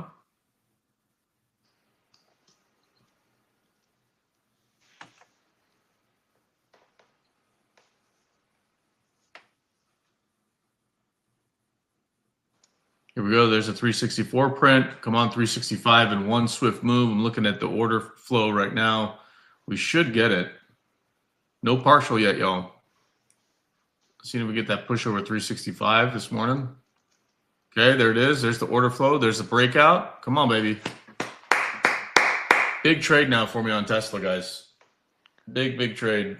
Here we go. There's a 364 print. Come on, 365 in one swift move. I'm looking at the order flow right now. We should get it. No partial yet, y'all. See if we get that push over 365 this morning. Okay, there it is. There's the order flow. There's the breakout. Come on, baby. Big trade now for me on Tesla, guys. Big, big trade.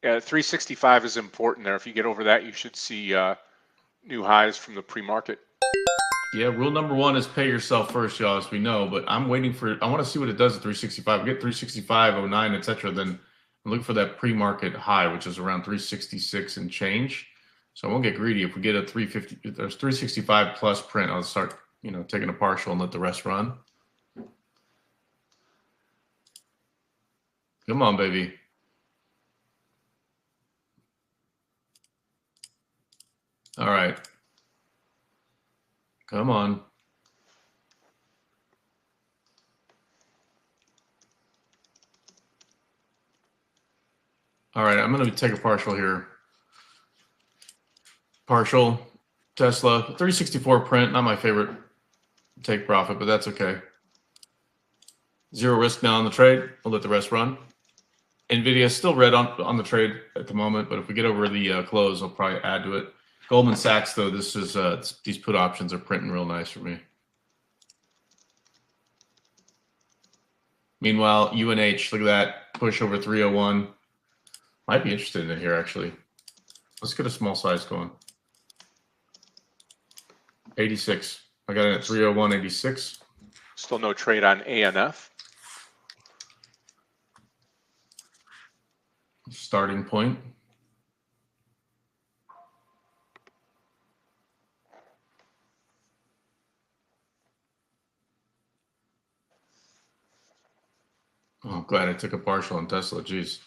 Yeah, 365 is important there. If you get over that, you should see new highs from the pre-market. Yeah, rule number one is pay yourself first, y'all, as we know. But I'm waiting for, I want to see what it does at 365. Get 365, 09, etc. Then I'm looking for that pre-market high, which is around 366 and change. So I won't get greedy. If we get a 350, if there's 365 plus print, I'll start, taking a partial and let the rest run. Come on, baby. All right. Come on. All right, I'm going to take a partial here. Partial, Tesla, 364 print, not my favorite take profit, but that's okay. Zero risk now on the trade. I'll let the rest run. NVIDIA still red on the trade at the moment, but if we get over the close, I'll probably add to it. Goldman Sachs, though, this is these put options are printing real nice for me. Meanwhile, UNH, look at that, push over 301. Might be interested in it here, actually. Let's get a small size going. 86. I got it at 301.86. Still no trade on ANF. Starting point. Oh, I'm glad I took a partial on Tesla. Jeez.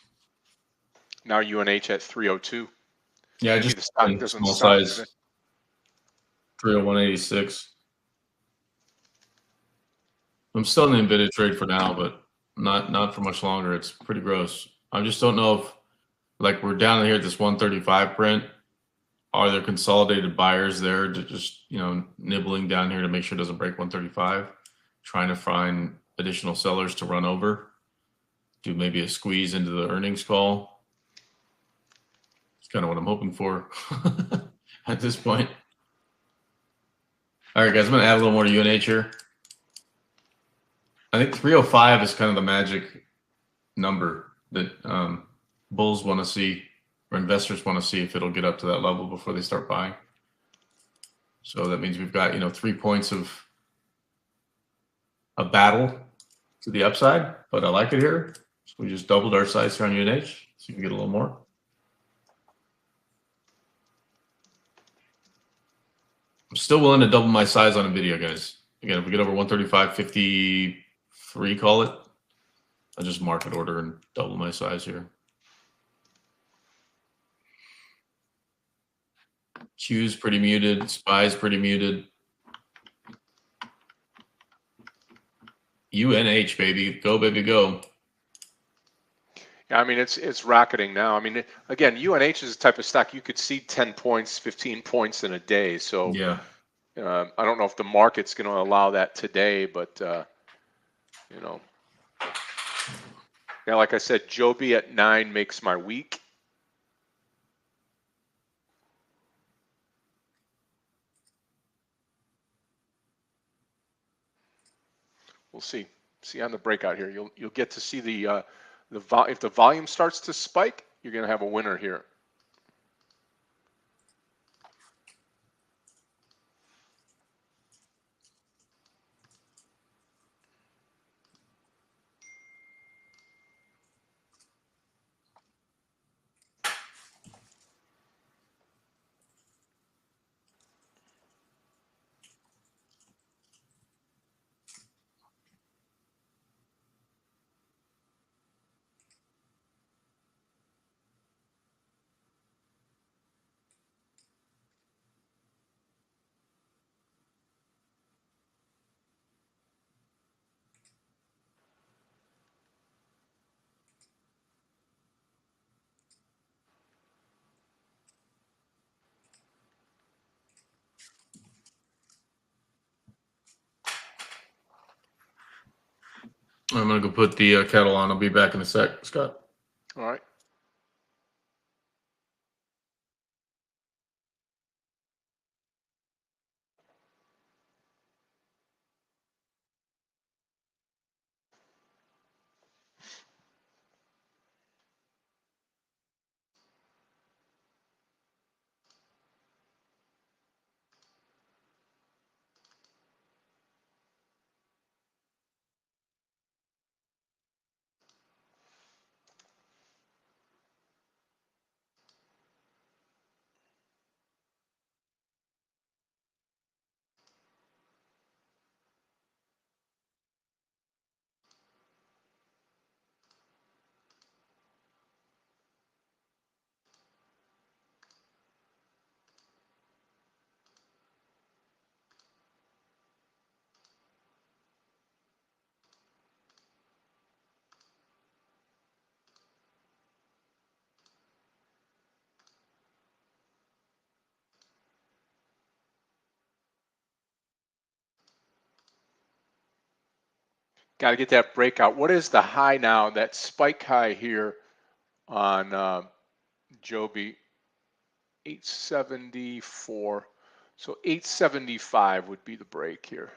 Now UNH at 302. Yeah, I Maybe just the stock doesn't small stop size today. 301.86. I'm still in the NVIDIA trade for now, but not for much longer. It's pretty gross. I just don't know if, like, we're down here at this 135 print. Are there consolidated buyers there to just, nibbling down here to make sure it doesn't break 135? Trying to find additional sellers to run over? Do maybe a squeeze into the earnings call? It's kind of what I'm hoping for at this point. All right, guys, I'm going to add a little more to UNH here. I think 305 is kind of the magic number that bulls want to see, or investors want to see if it'll get up to that level before they start buying. So that means we've got 3 points of a battle to the upside, but I like it here. So we just doubled our size here on UNH, so you can get a little more. I'm still willing to double my size on NVIDIA, guys. Again, if we get over 135.53, call it, I just market order and double my size here. Q's pretty muted. SPY's pretty muted. UNH, baby. Go, baby, go. Yeah, I mean, it's rocketing now. I mean, again, UNH is the type of stock you could see 10 points, 15 points in a day. So Yeah. I don't know if the market's going to allow that today, but, yeah, like I said, Joby at 9 makes my week. We'll see. See on the breakout here. You'll get to see if the volume starts to spike, you're going to have a winner here. I'm going to go put the kettle on. I'll be back in a sec, Scott. All right. Got to get that breakout. What is the high now? That spike high here on Joby, 874. So 875 would be the break here.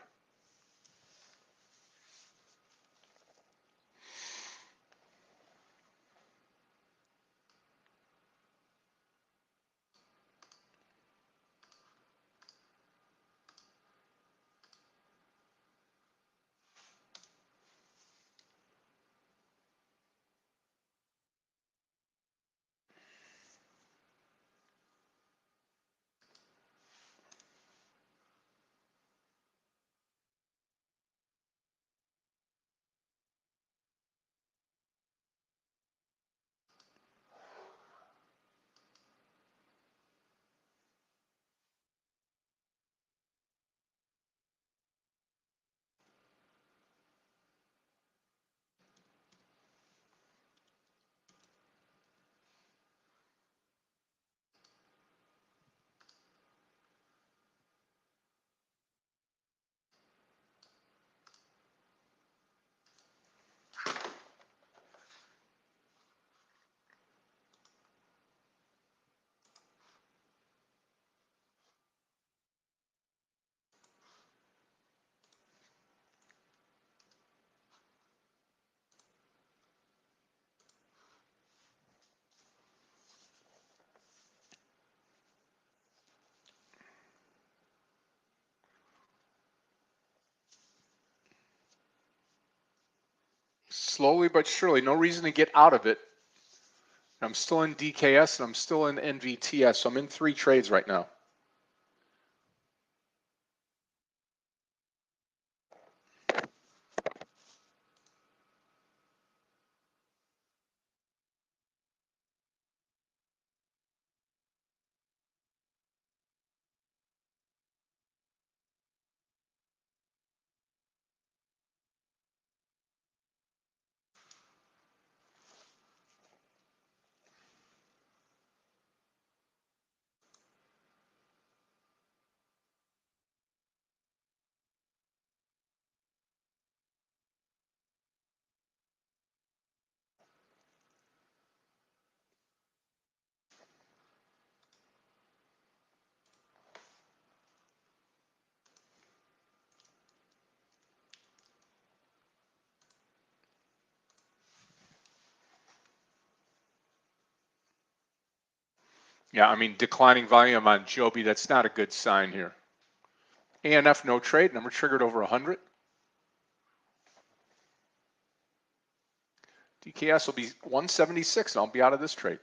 Slowly but surely, no reason to get out of it. I'm still in DKS and I'm still in NVTS, so I'm in 3 trades right now. Yeah, I mean, declining volume on Joby, that's not a good sign here. ANF no trade, number triggered over 100. DKS will be 176 and I'll be out of this trade.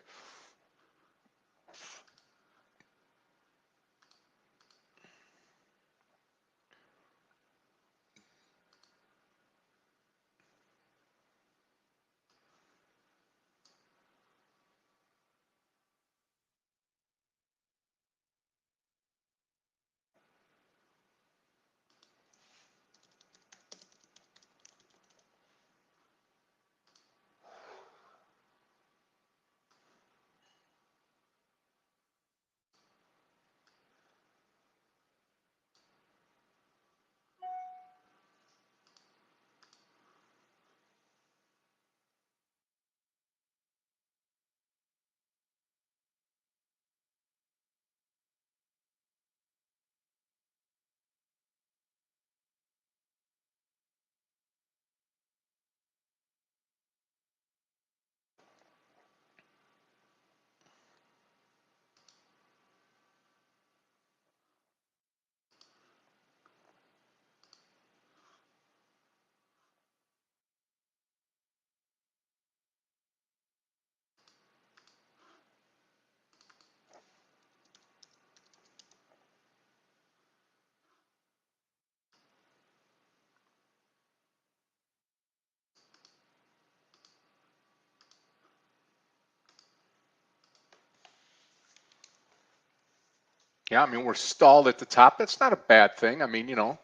Yeah, I mean, we're stalled at the top. That's not a bad thing. I mean, you know,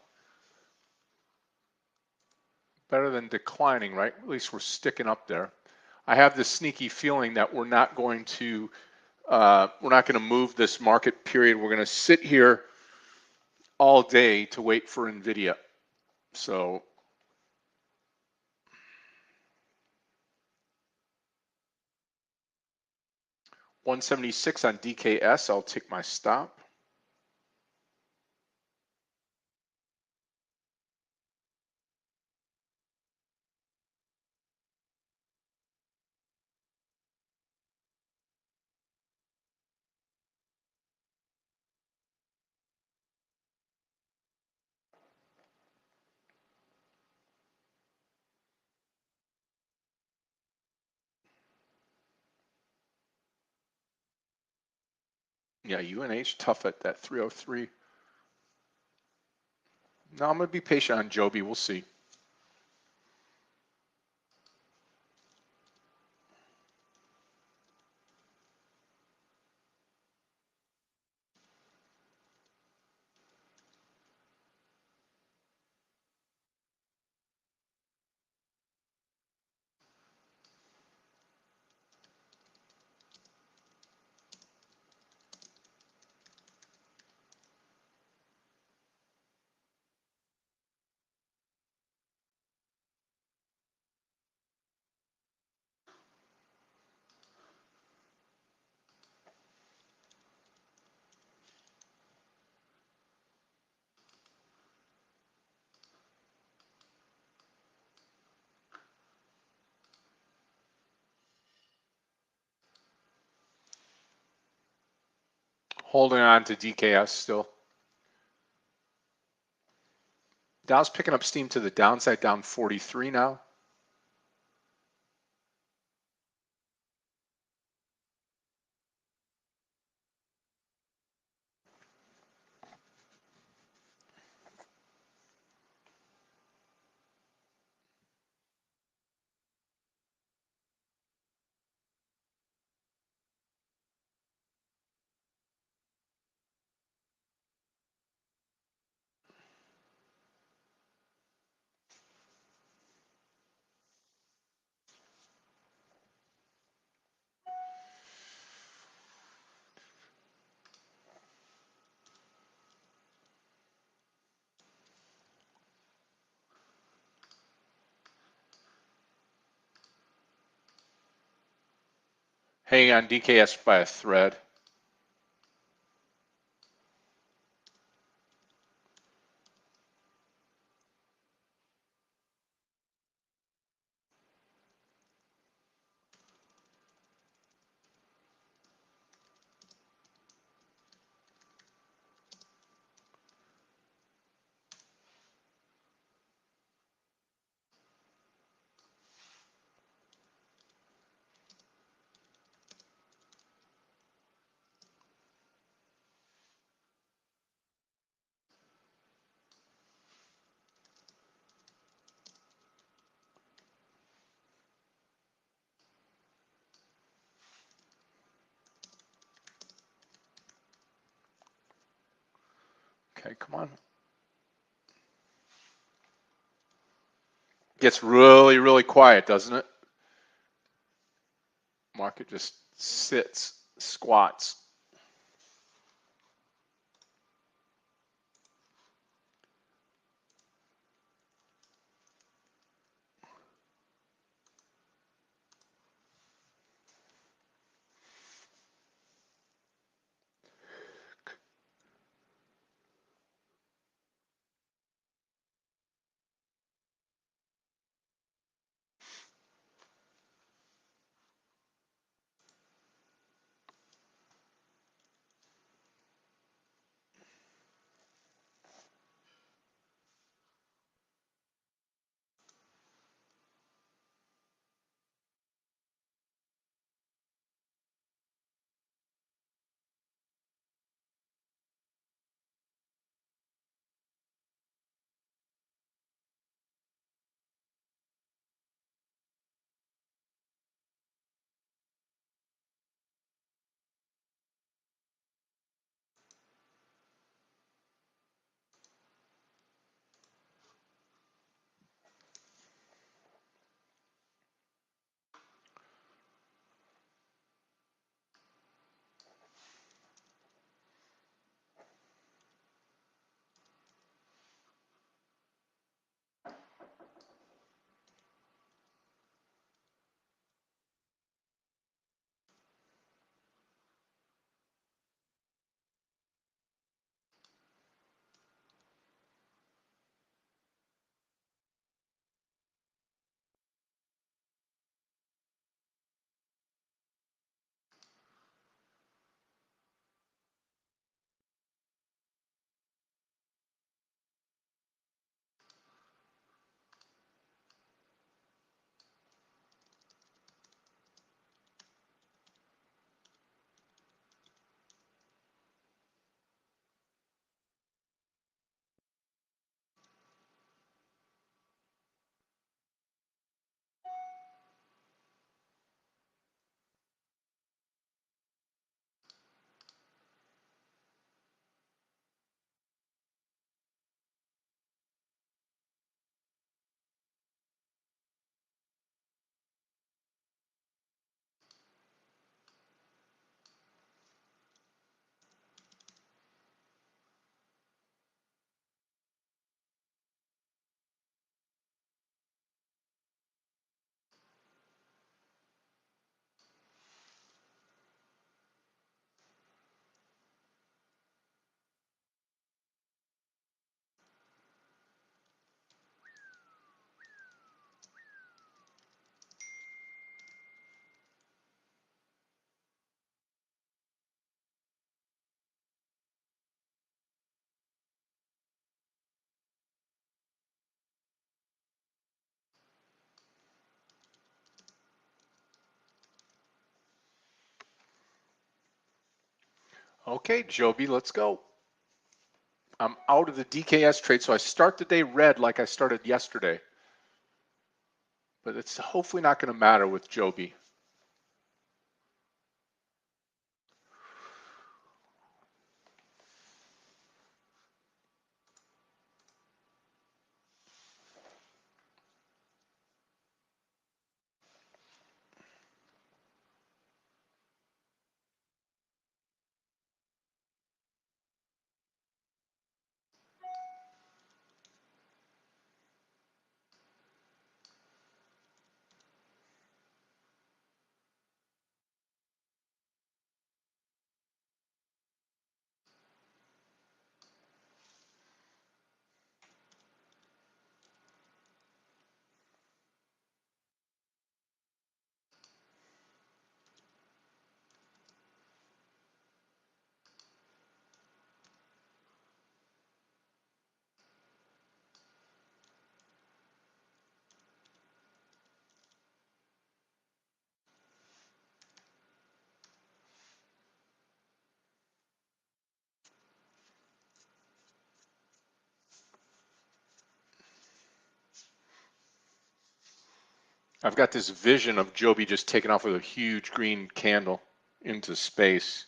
better than declining, right? At least we're sticking up there. I have this sneaky feeling that we're not going to move this market period. We're going to sit here all day to wait for NVIDIA. So 176 on DKS. I'll take my stop. Yeah, UNH tough at that 303. No, I'm going to be patient on Joby. We'll see. Holding on to DKS still. Dow's picking up steam to the downside, down 43 now. Hanging on DKS by a thread. Okay, come on. Gets really, really quiet, doesn't it? Market just sits, squats. Okay, Joby, let's go. I'm out of the DKS trade, so I start the day red like I started yesterday. But it's hopefully not going to matter with Joby. I've got this vision of Joby just taking off with a huge green candle into space.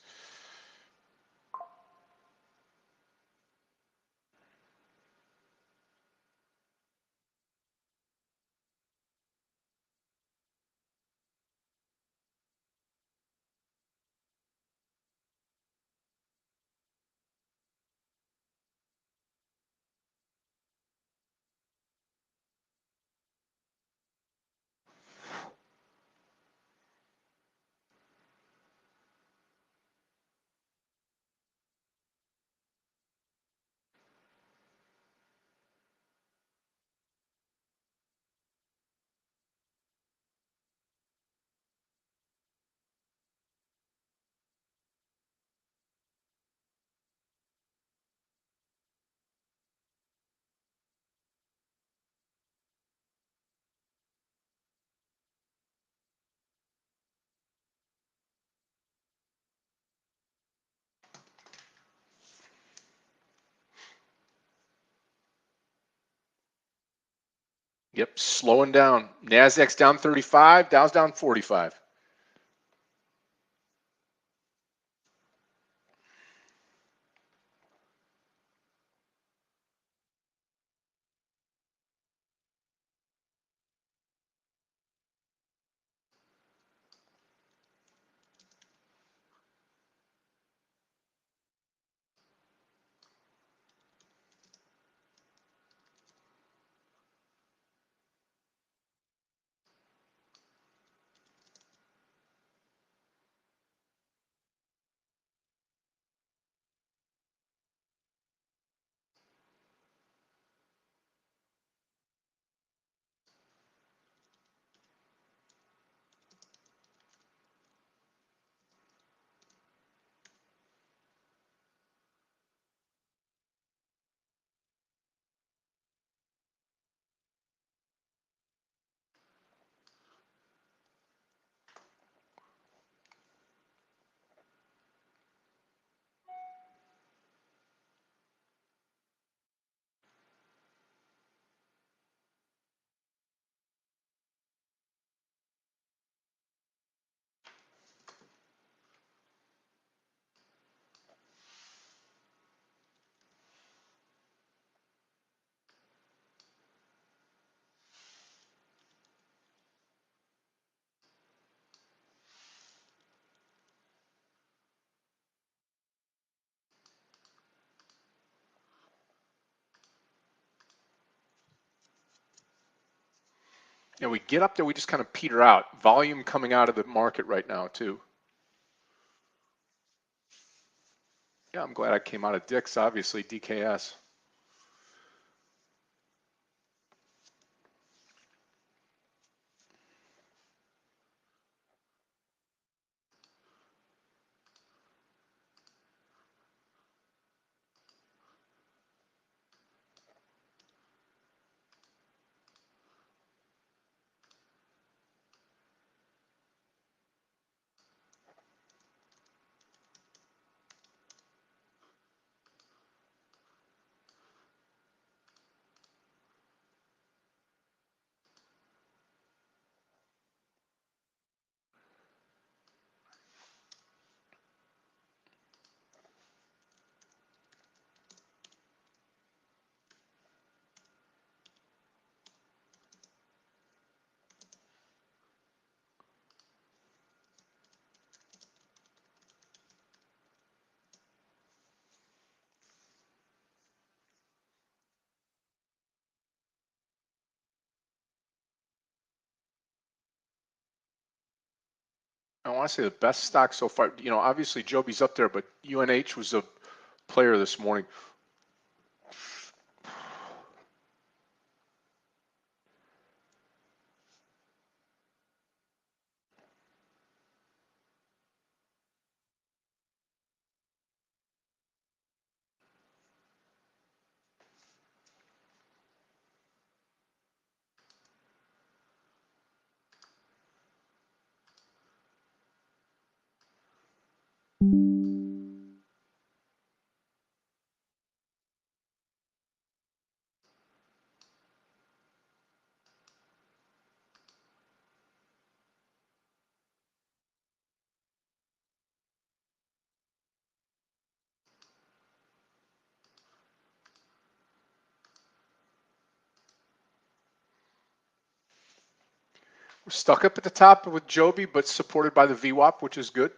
Yep, slowing down. NASDAQ's down 35, Dow's down 45. And we get up there, we just kind of peter out. Volume coming out of the market right now, too. Yeah, I'm glad I came out of Dick's, obviously, DKS. I want to say the best stock so far. Obviously Joby's up there, but UNH was a player this morning. We're stuck up at the top with Joby, but supported by the VWAP, which is good.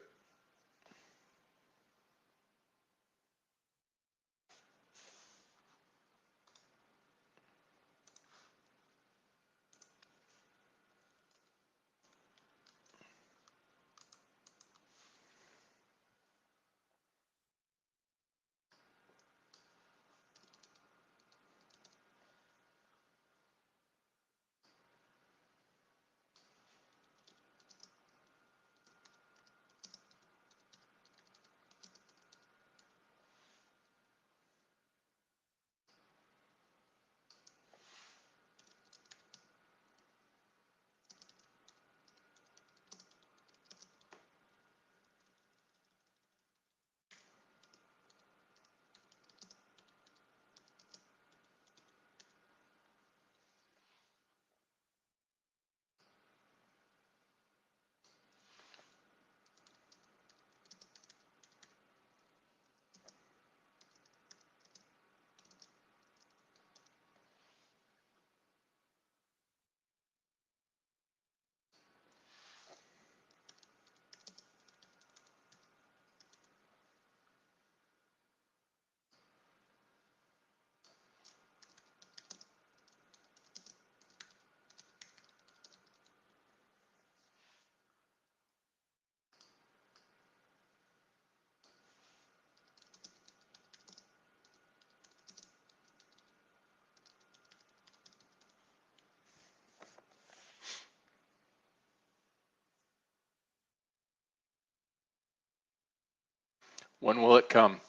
When will it come?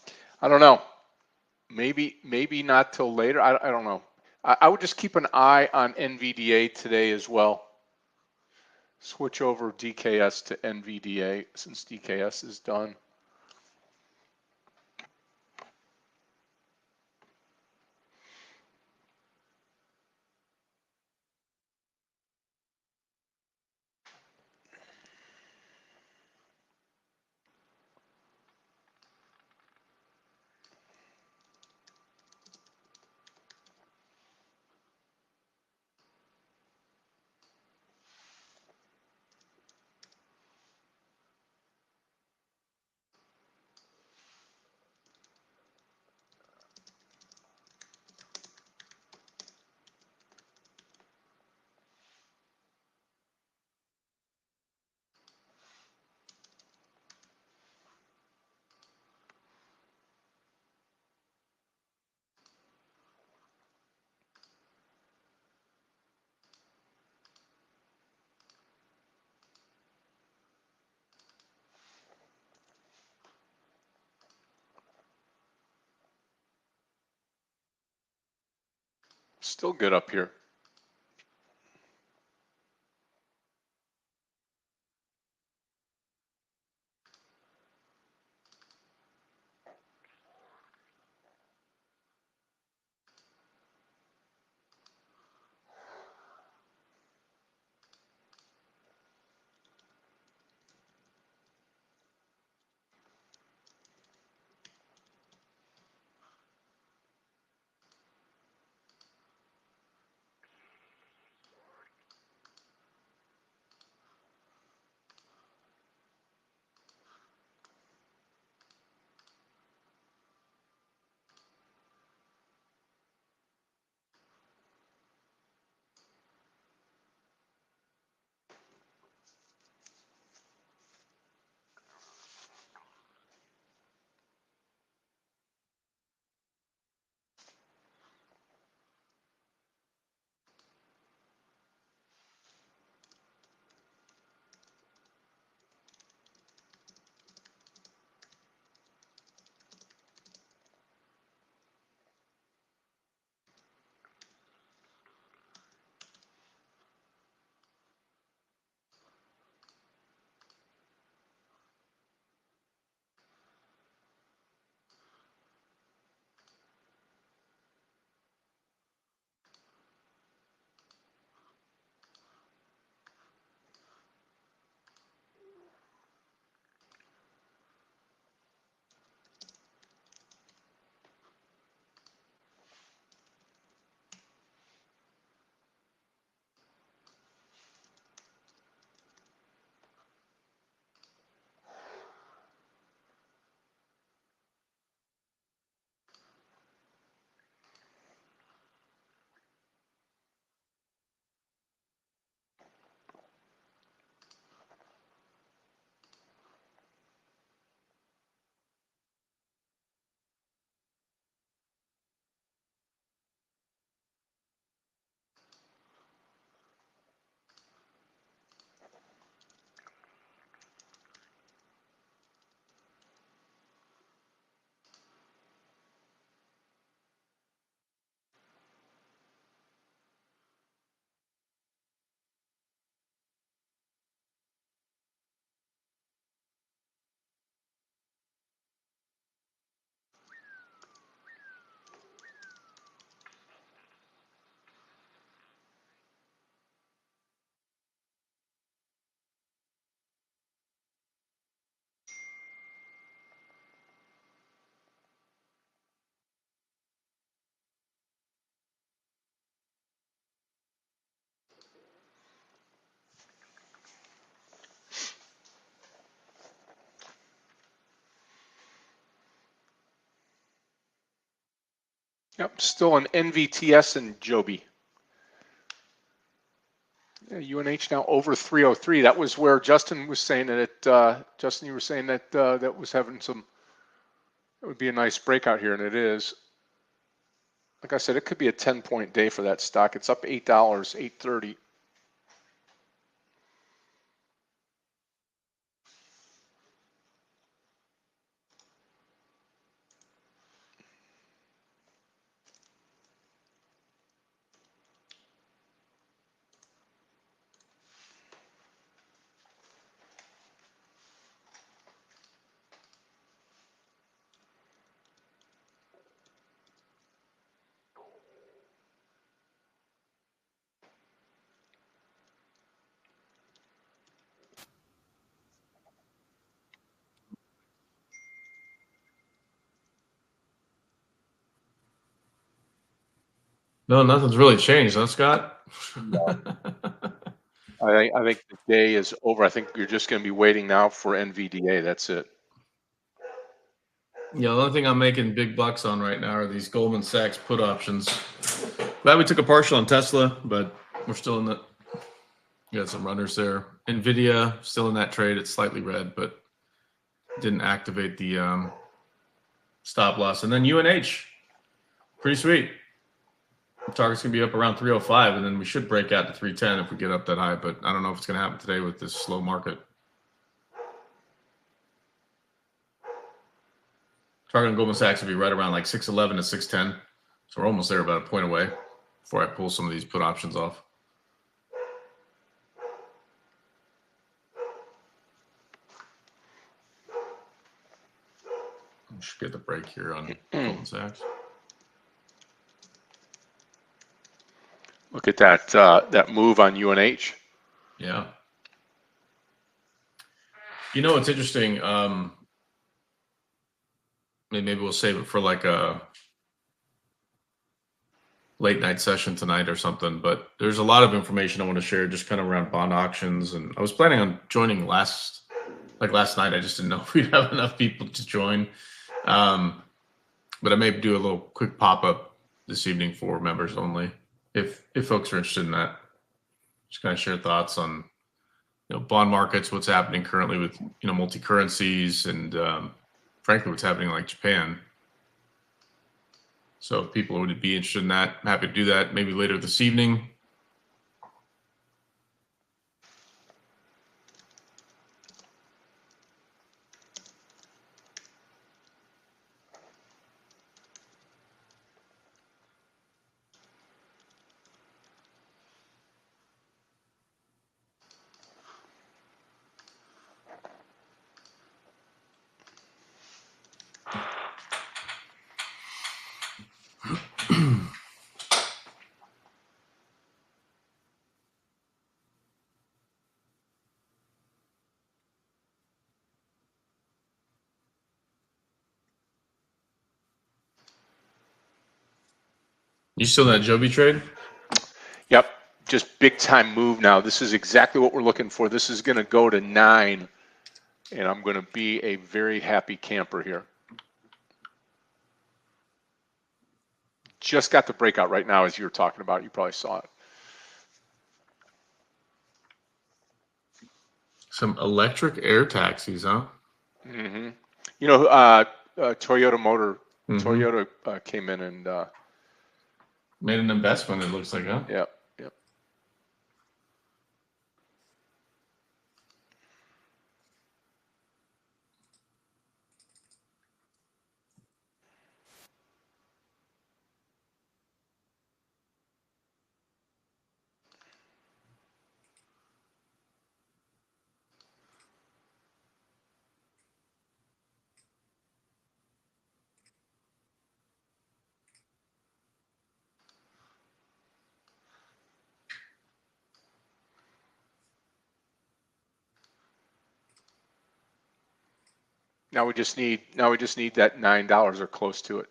I don't know. Maybe not till later. I don't know. I would just keep an eye on NVDA today as well. Switch over DKS to NVDA since DKS is done. Still good up here. Yep, still an NVTS and Joby. Yeah, UNH now over 303. That was where Justin was saying that Justin, you were saying that that was having some. It would be a nice breakout here, and it is. Like I said, it could be a 10-point day for that stock. It's up $8, 830. No, nothing's really changed, huh, Scott? No. I think the day is over. I think you're just going to be waiting now for NVDA. That's it. Yeah, the only thing I'm making big bucks on right now are these Goldman Sachs put options. Glad we took a partial on Tesla, but we're still in the. You got some runners there. Nvidia still in that trade. It's slightly red, but didn't activate the stop loss. And then UNH, pretty sweet. The target's gonna be up around 305, and then we should break out to 310 if we get up that high. But I don't know if it's gonna happen today with this slow market. Target on Goldman Sachs will be right around like 611 to 610. So we're almost there, about a point away before I pull some of these put options off. We should get the break here on Goldman Sachs. Look at that that move on UNH. Yeah. You know, it's interesting. Maybe we'll save it for like a late night session tonight or something. But there's a lot of information I want to share, just kind of around bond auctions. And I was planning on joining last night. I just didn't know if we'd have enough people to join. But I may do a little quick pop up this evening for members only, if folks are interested in that. Just kind of share thoughts on bond markets, what's happening currently with multi currencies, and frankly, what's happening like Japan. So if people would be interested in that, I'm happy to do that maybe later this evening. You still in that Joby trade? Yep, just big time move now. This is exactly what we're looking for. This is going to go to 9, and I'm going to be a very happy camper here. Just got the breakout right now as you were talking about. You probably saw it. Some electric air taxis, huh? Mm-hmm. Toyota Motor. Mm-hmm. Toyota came in and made an investment. It looks like, huh? Yep. Now we just need that $9 or close to it.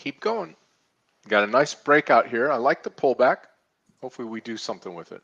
keep going. Got a nice breakout here. I like the pullback. Hopefully we do something with it.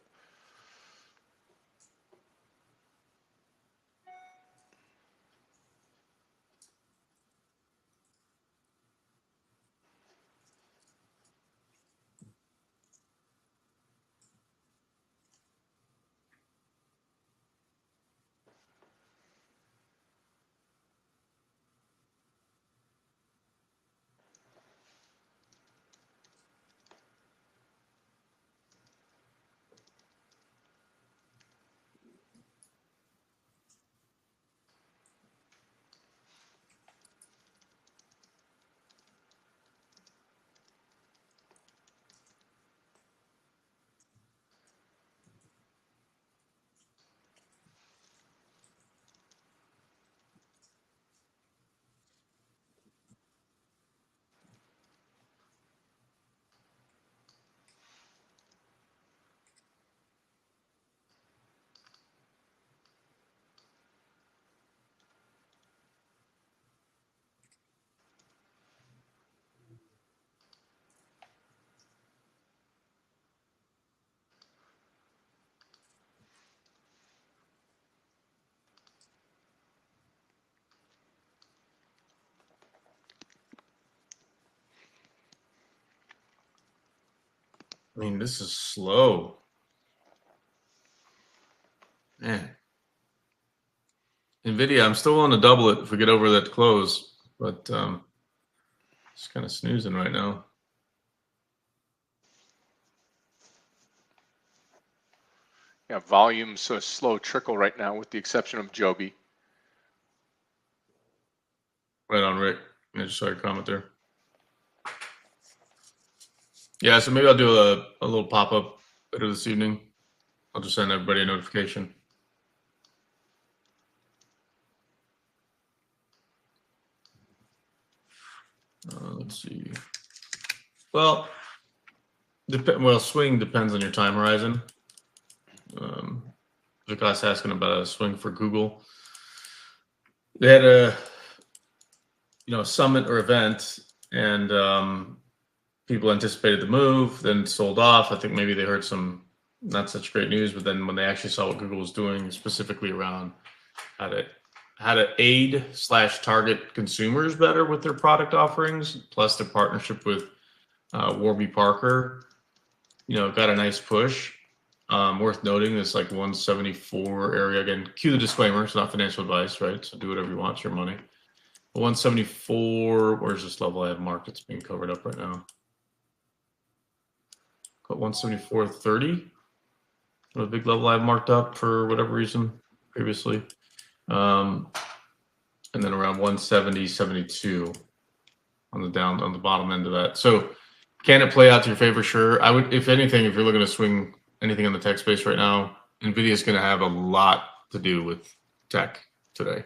I mean, this is slow. Man. NVIDIA, I'm still willing to double it if we get over that close, but just kind of snoozing right now. Yeah, volume's a slow trickle right now with the exception of Joby. Right on, Rick. I just saw your comment there. Yeah, so maybe I'll do a little pop-up later this evening. I'll just send everybody a notification. Let's see. Well, swing depends on your time horizon. Vikas asking about a swing for Google. They had a summit or event, and people anticipated the move, then sold off. I think maybe they heard some not such great news, but then when they actually saw what Google was doing, specifically around how to aid/target consumers better with their product offerings, plus the partnership with Warby Parker, got a nice push. Worth noting this like 174 area again. Cue the disclaimer: it's not financial advice, right? So do whatever you want. It's your money. 174. Where's this level I have marked? It's being covered up right now. Got 174.30. A big level I have marked up for whatever reason previously. And then around 170.72 on the bottom end of that. So can it play out to your favor? Sure. I would, if anything, if you're looking to swing anything in the tech space right now, NVIDIA is going to have a lot to do with tech today,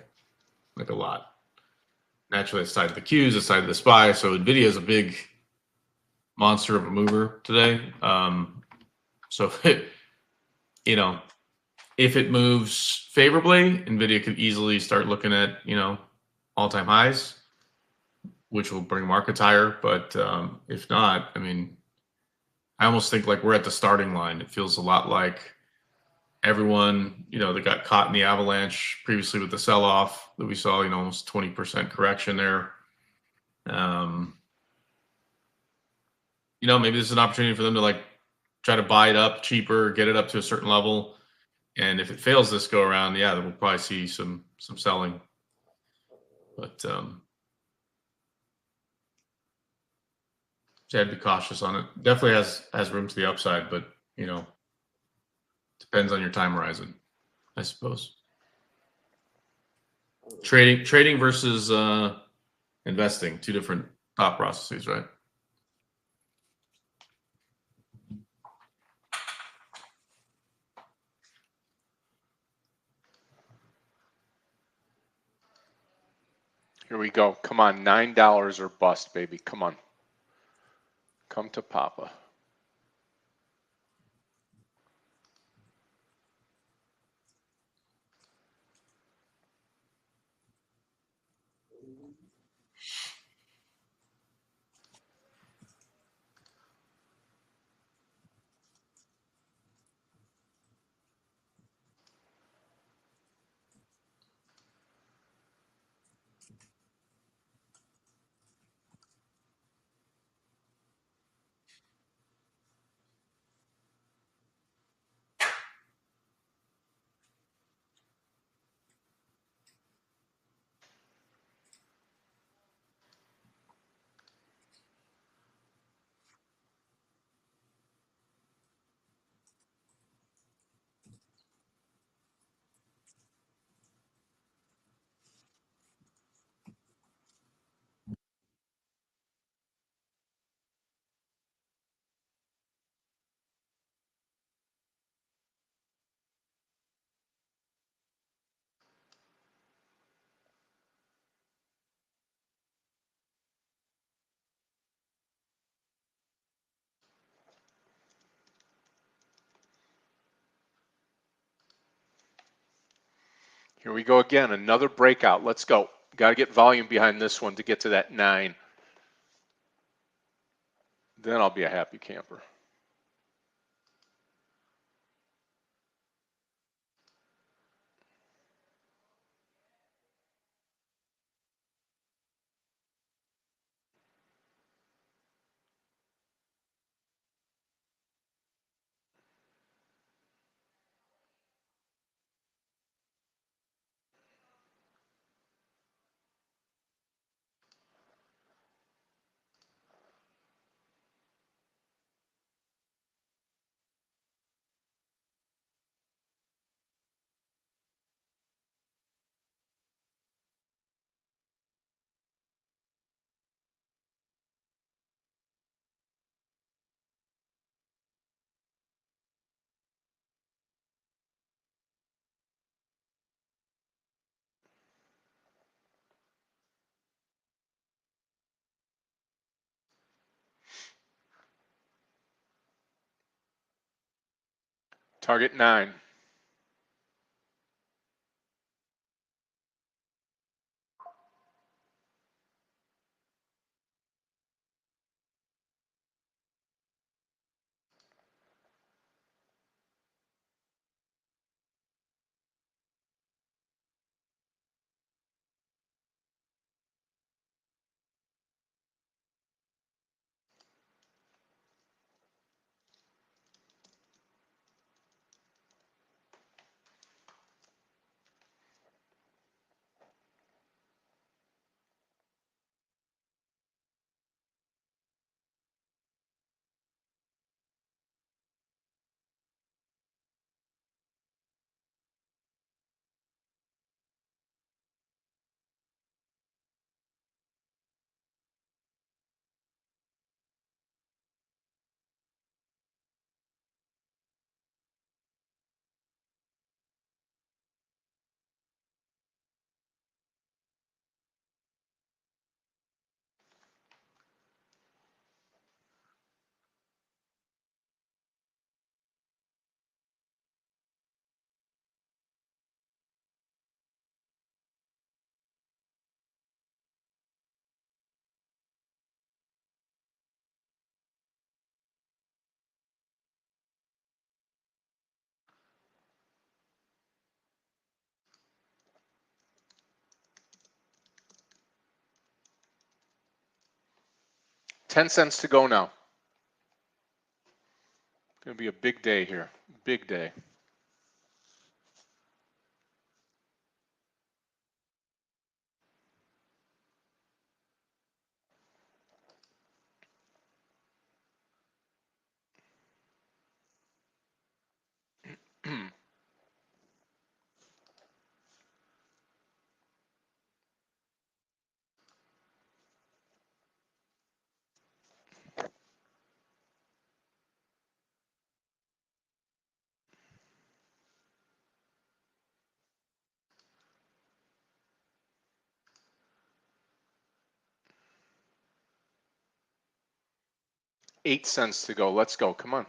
like a lot. Naturally, it's tied to the Qs, it's tied to the SPY. So NVIDIA is a big monster of a mover today. So if it moves favorably, NVIDIA could easily start looking at all-time highs, which will bring markets higher. But if not, I mean, I almost think like we're at the starting line. It feels a lot like everyone, that got caught in the avalanche previously with the sell-off that we saw, almost 20% correction there. Maybe this is an opportunity for them to like try to buy it up cheaper, get it up to a certain level. And if it fails this go around, then we'll probably see some selling. But I'd be cautious on it. Definitely has room to the upside, but depends on your time horizon, I suppose. Trading versus investing, two different thought processes, right? Here we go. Come on, $9 or bust, baby. Come on. Come to Papa. Here we go again, another breakout. Let's go. Got to get volume behind this one to get to that 9. Then I'll be a happy camper. Target 9. $0.10 to go now. Going to be a big day here. Big day. $0.08 to go. Let's go. Come on.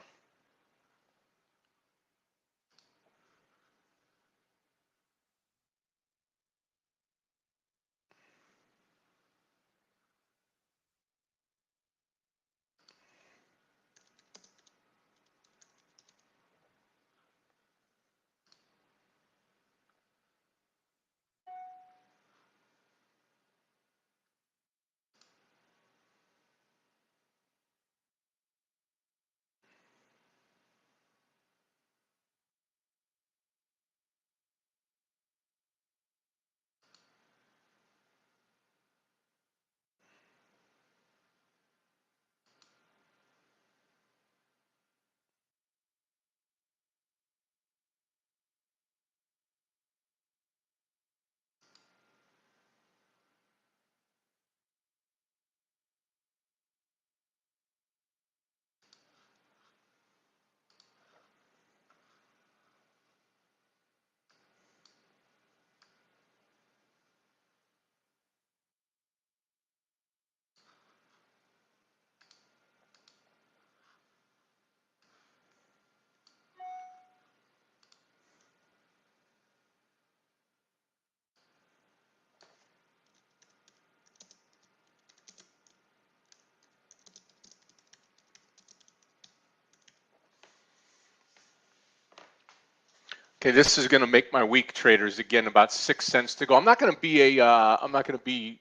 Okay, this is going to make my week, traders. Again, about 6 cents to go. I'm not going to be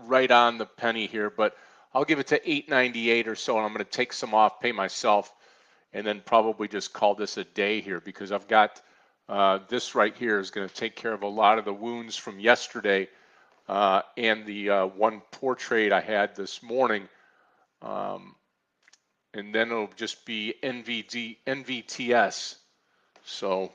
right on the penny here, but I'll give it to 8.98 or so, and I'm going to take some off, pay myself, and then probably just call this a day here because I've got this right here is going to take care of a lot of the wounds from yesterday and the one poor trade I had this morning. And then it'll just be NVTS. So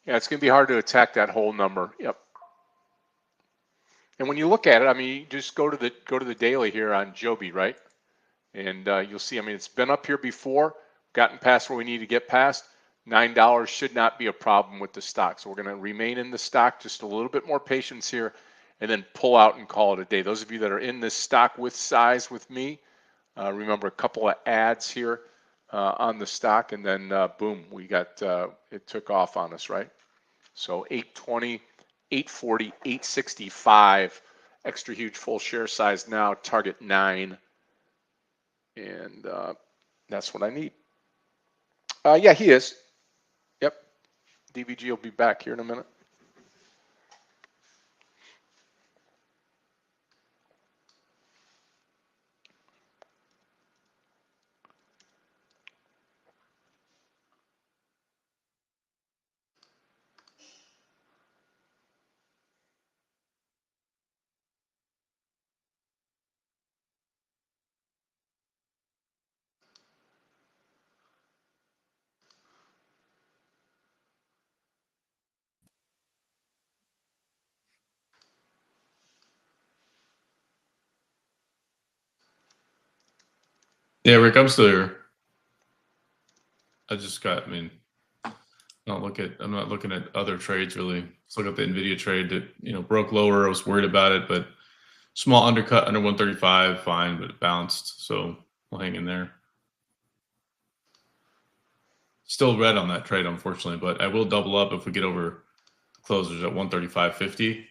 yeah, it's going to be hard to attack that whole number. Yep. And when you look at it, I mean, you just go to the daily here on Joby, right? And you'll see. I mean, it's been up here before, gotten past where we need to get past. $9 should not be a problem with the stock. So we're going to remain in the stock, just a little bit more patience here, and then pull out and call it a day. Those of you that are in this stock with size with me, remember a couple of ads here on the stock, and then boom, we got it took off on us, right? So 820, 840, 865, extra huge full share size now, target 9, and that's what I need. Yeah, he is. Yep, DVG will be back here in a minute. Yeah, Rick, I'm still here. I mean, I'm not looking at other trades really. Let's look at the Nvidia trade that, broke lower. I was worried about it, but small undercut under 135, fine, but it bounced. So we'll hang in there. Still red on that trade, unfortunately, but I will double up if we get over closers at 135.50.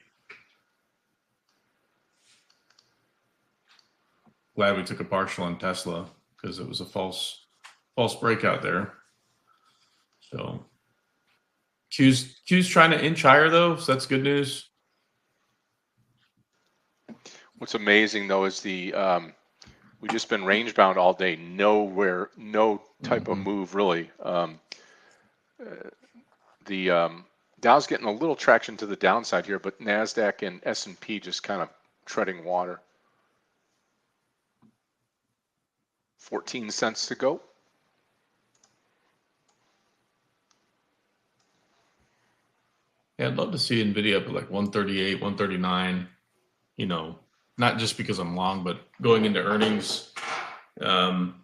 Glad we took a partial on Tesla because it was a false breakout there. So Q's trying to inch higher though, so that's good news. What's amazing though is we've just been range bound all day. No type of move really. The Dow's getting a little traction to the downside here, but NASDAQ and S&P just kind of treading water. 14 cents to go. Yeah, I'd love to see Nvidia up at like 138, 139. Not just because I'm long, but going into earnings, knowing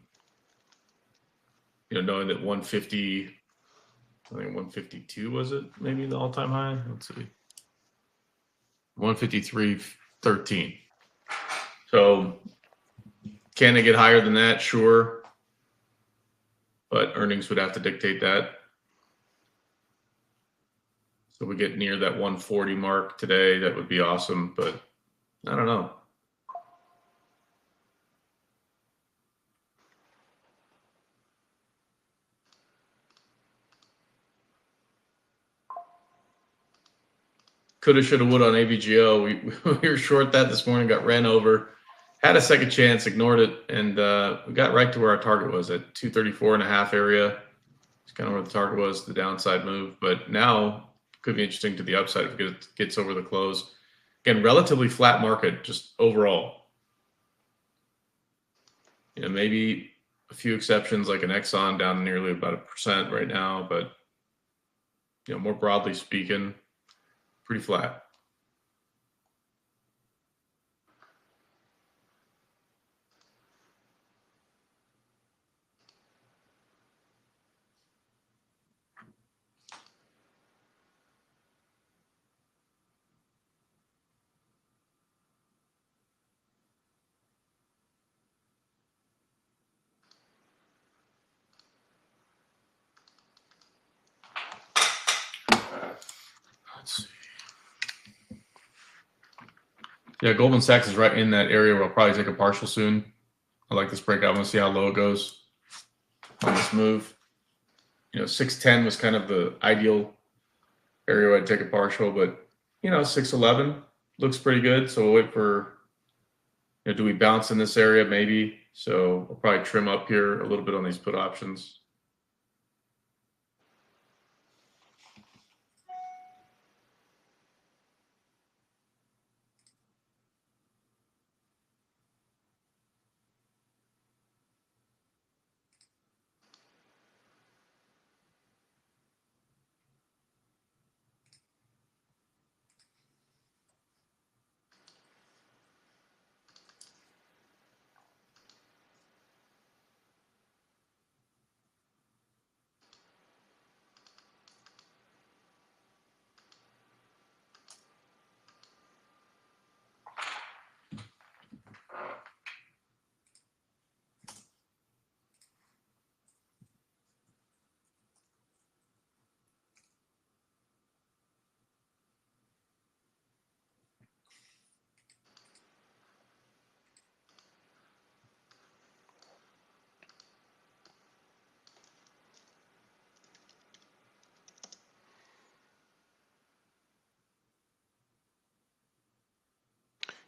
that 150, I think 152 was it? Maybe the all-time high. Let's see, 153.13. So can it get higher than that? Sure, but earnings would have to dictate that. So we get near that 140 mark today. That would be awesome, but I don't know. Coulda, shoulda, woulda on AVGO. We were short that this morning, got ran over, had a second chance, ignored it, and we got right to where our target was at 234.5 area. It's kind of where the target was, the downside move. But now could be interesting to the upside if it gets over the close. Again, relatively flat market just overall. Maybe a few exceptions like an Exxon down nearly about 1% right now, but more broadly speaking, pretty flat. Let's see. Yeah, Goldman Sachs is right in that area where I'll probably take a partial soon. I like this breakout. I want to see how low it goes on this move. 610 was kind of the ideal area where I'd take a partial, but 611 looks pretty good. So we'll wait for, do we bounce in this area? Maybe. So we'll probably trim up here a little bit on these put options.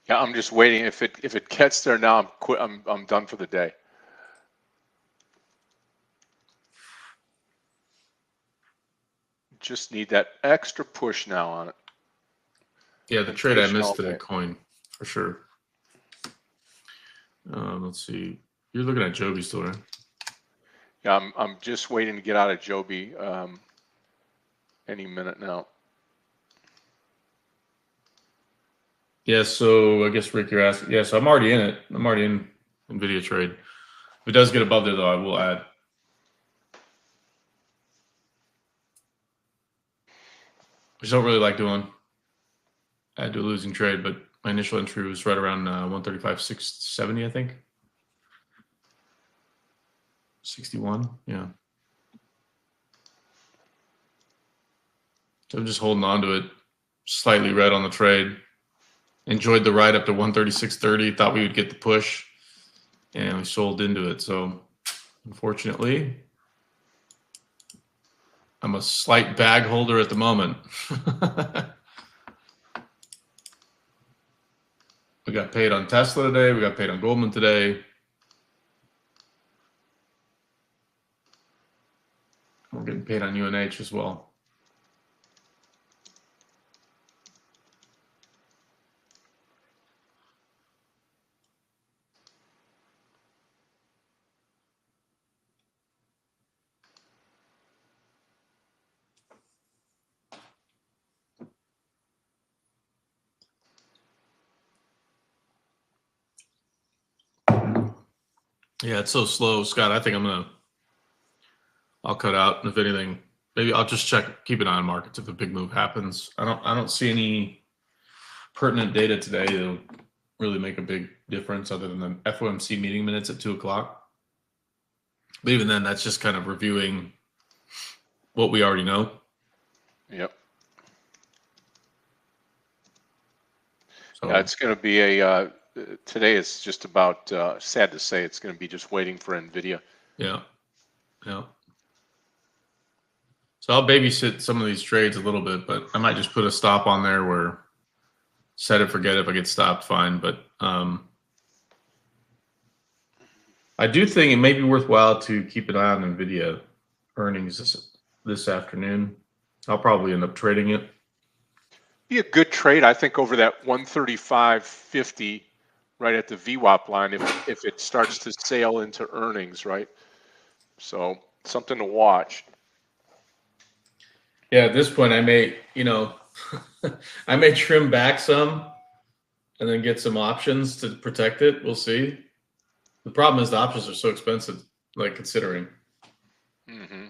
Yeah, I'm just waiting. If it gets there now, I'm done for the day. Just need that extra push now on it. Yeah, the trade I missed today, coin for sure. Let's see. You're looking at Joby still, right? Yeah, I'm just waiting to get out of Joby any minute now. Yeah, so I guess Rick, you're asking. Yeah, so I'm already in it. I'm already in NVIDIA trade. If it does get above there, though, I will add. I just don't really like doing add to a losing trade, but my initial entry was right around 135.670, I think. 61, yeah. So I'm just holding on to it. Slightly red on the trade. Enjoyed the ride up to 136.30. Thought we would get the push, and we sold into it. So unfortunately, I'm a slight bag holder at the moment. We got paid on Tesla today. We got paid on Goldman today. We're getting paid on UNH as well. Yeah, it's so slow, Scott. I think I'll cut out. If anything, maybe I'll just keep an eye on markets if a big move happens. I don't see any pertinent data today that'll really make a big difference other than the FOMC meeting minutes at 2:00. But even then, that's just kind of reviewing what we already know. Yep. So, yeah, it's going to be today is just about, sad to say, it's going to be just waiting for NVIDIA. Yeah. So I'll babysit some of these trades a little bit, but I might just put a stop on there where set it, forget it. If I get stopped, fine. But I do think it may be worthwhile to keep an eye on NVIDIA earnings this afternoon. I'll probably end up trading it. Be a good trade, I think, over that 135.50 right at the VWAP line if it starts to sail into earnings, right? So something to watch. Yeah, at this point, I may, I may trim back some and then get some options to protect it. We'll see. The problem is the options are so expensive, like considering. Mm-hmm.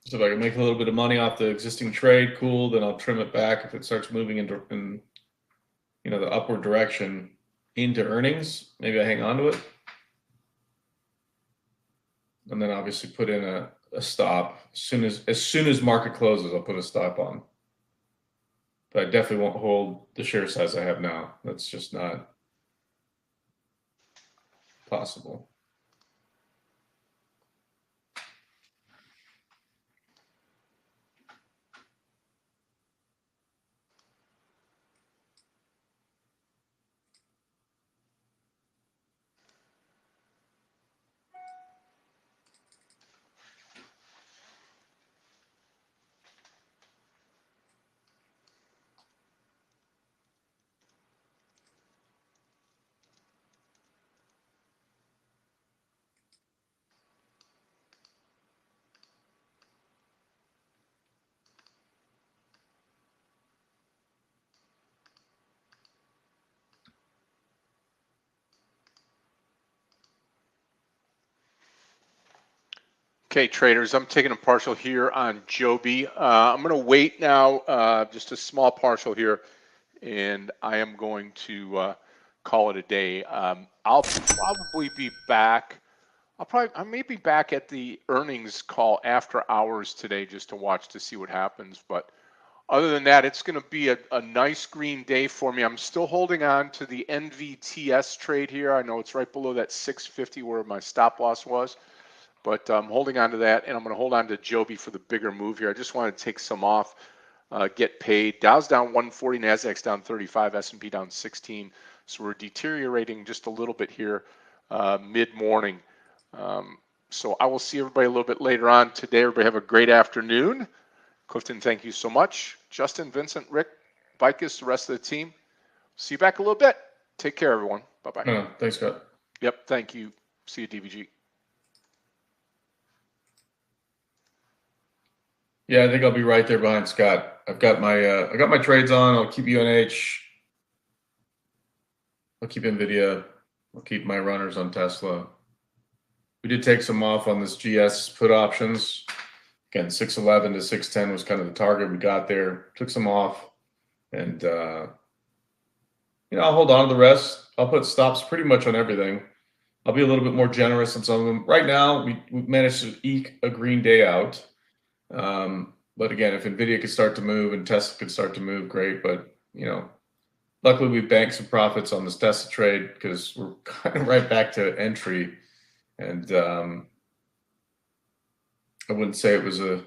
So if I can make a little bit of money off the existing trade, cool. Then I'll trim it back if it starts moving in the upward direction into earnings. Maybe I hang on to it, and then obviously put in a stop as soon as market closes. I'll put a stop on, but I definitely won't hold the share size I have now. That's just not possible. Okay, traders, I'm taking a partial here on Joby. I'm going to wait now, just a small partial here, and I am going to call it a day. I'll probably be back. I may be back at the earnings call after hours today just to watch to see what happens. But other than that, it's going to be a nice green day for me. I'm still holding on to the NVTS trade here. I know it's right below that 650 where my stop loss was. But I'm holding on to that, and I'm going to hold on to Joby for the bigger move here. I just want to take some off, get paid. Dow's down 140, Nasdaq's down 35, S&P down 16. So we're deteriorating just a little bit here mid-morning. So I will see everybody a little bit later on today. Everybody have a great afternoon. Clifton, thank you so much. Justin, Vincent, Rick, Vicus, the rest of the team. See you back a little bit. Take care, everyone. Bye-bye. Thanks, Scott. Yep, thank you. See you, DVG. Yeah, I think I'll be right there behind Scott. I've got my trades on. I'll keep UNH. I'll keep Nvidia. I'll keep my runners on Tesla. We did take some off on this GS put options. Again, 611 to 610 was kind of the target we got there. Took some off, and I'll hold on to the rest. I'll put stops pretty much on everything. I'll be a little bit more generous on some of them. Right now, we've managed to eke a green day out. But again, if Nvidia could start to move and Tesla could start to move, great. But luckily we banked some profits on this Tesla trade because we're kind of right back to entry, and I wouldn't say it was a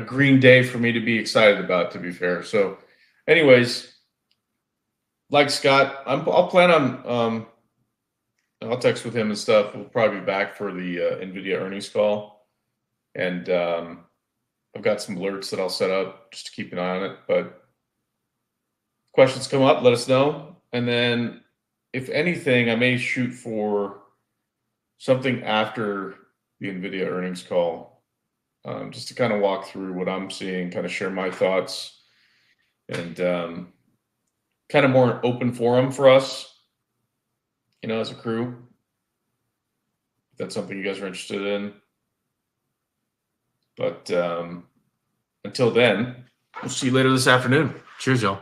green day for me to be excited about, to be fair. So, anyways, like Scott, I'll plan on I'll text with him and stuff. We'll probably be back for the Nvidia earnings call, and I've got some alerts that I'll set up just to keep an eye on it. But questions come up, let us know. And then if anything, I may shoot for something after the Nvidia earnings call, just to kind of walk through what I'm seeing, kind of share my thoughts, and kind of more open forum for us, as a crew. If that's something you guys are interested in. But until then, we'll see you later this afternoon. Cheers, y'all.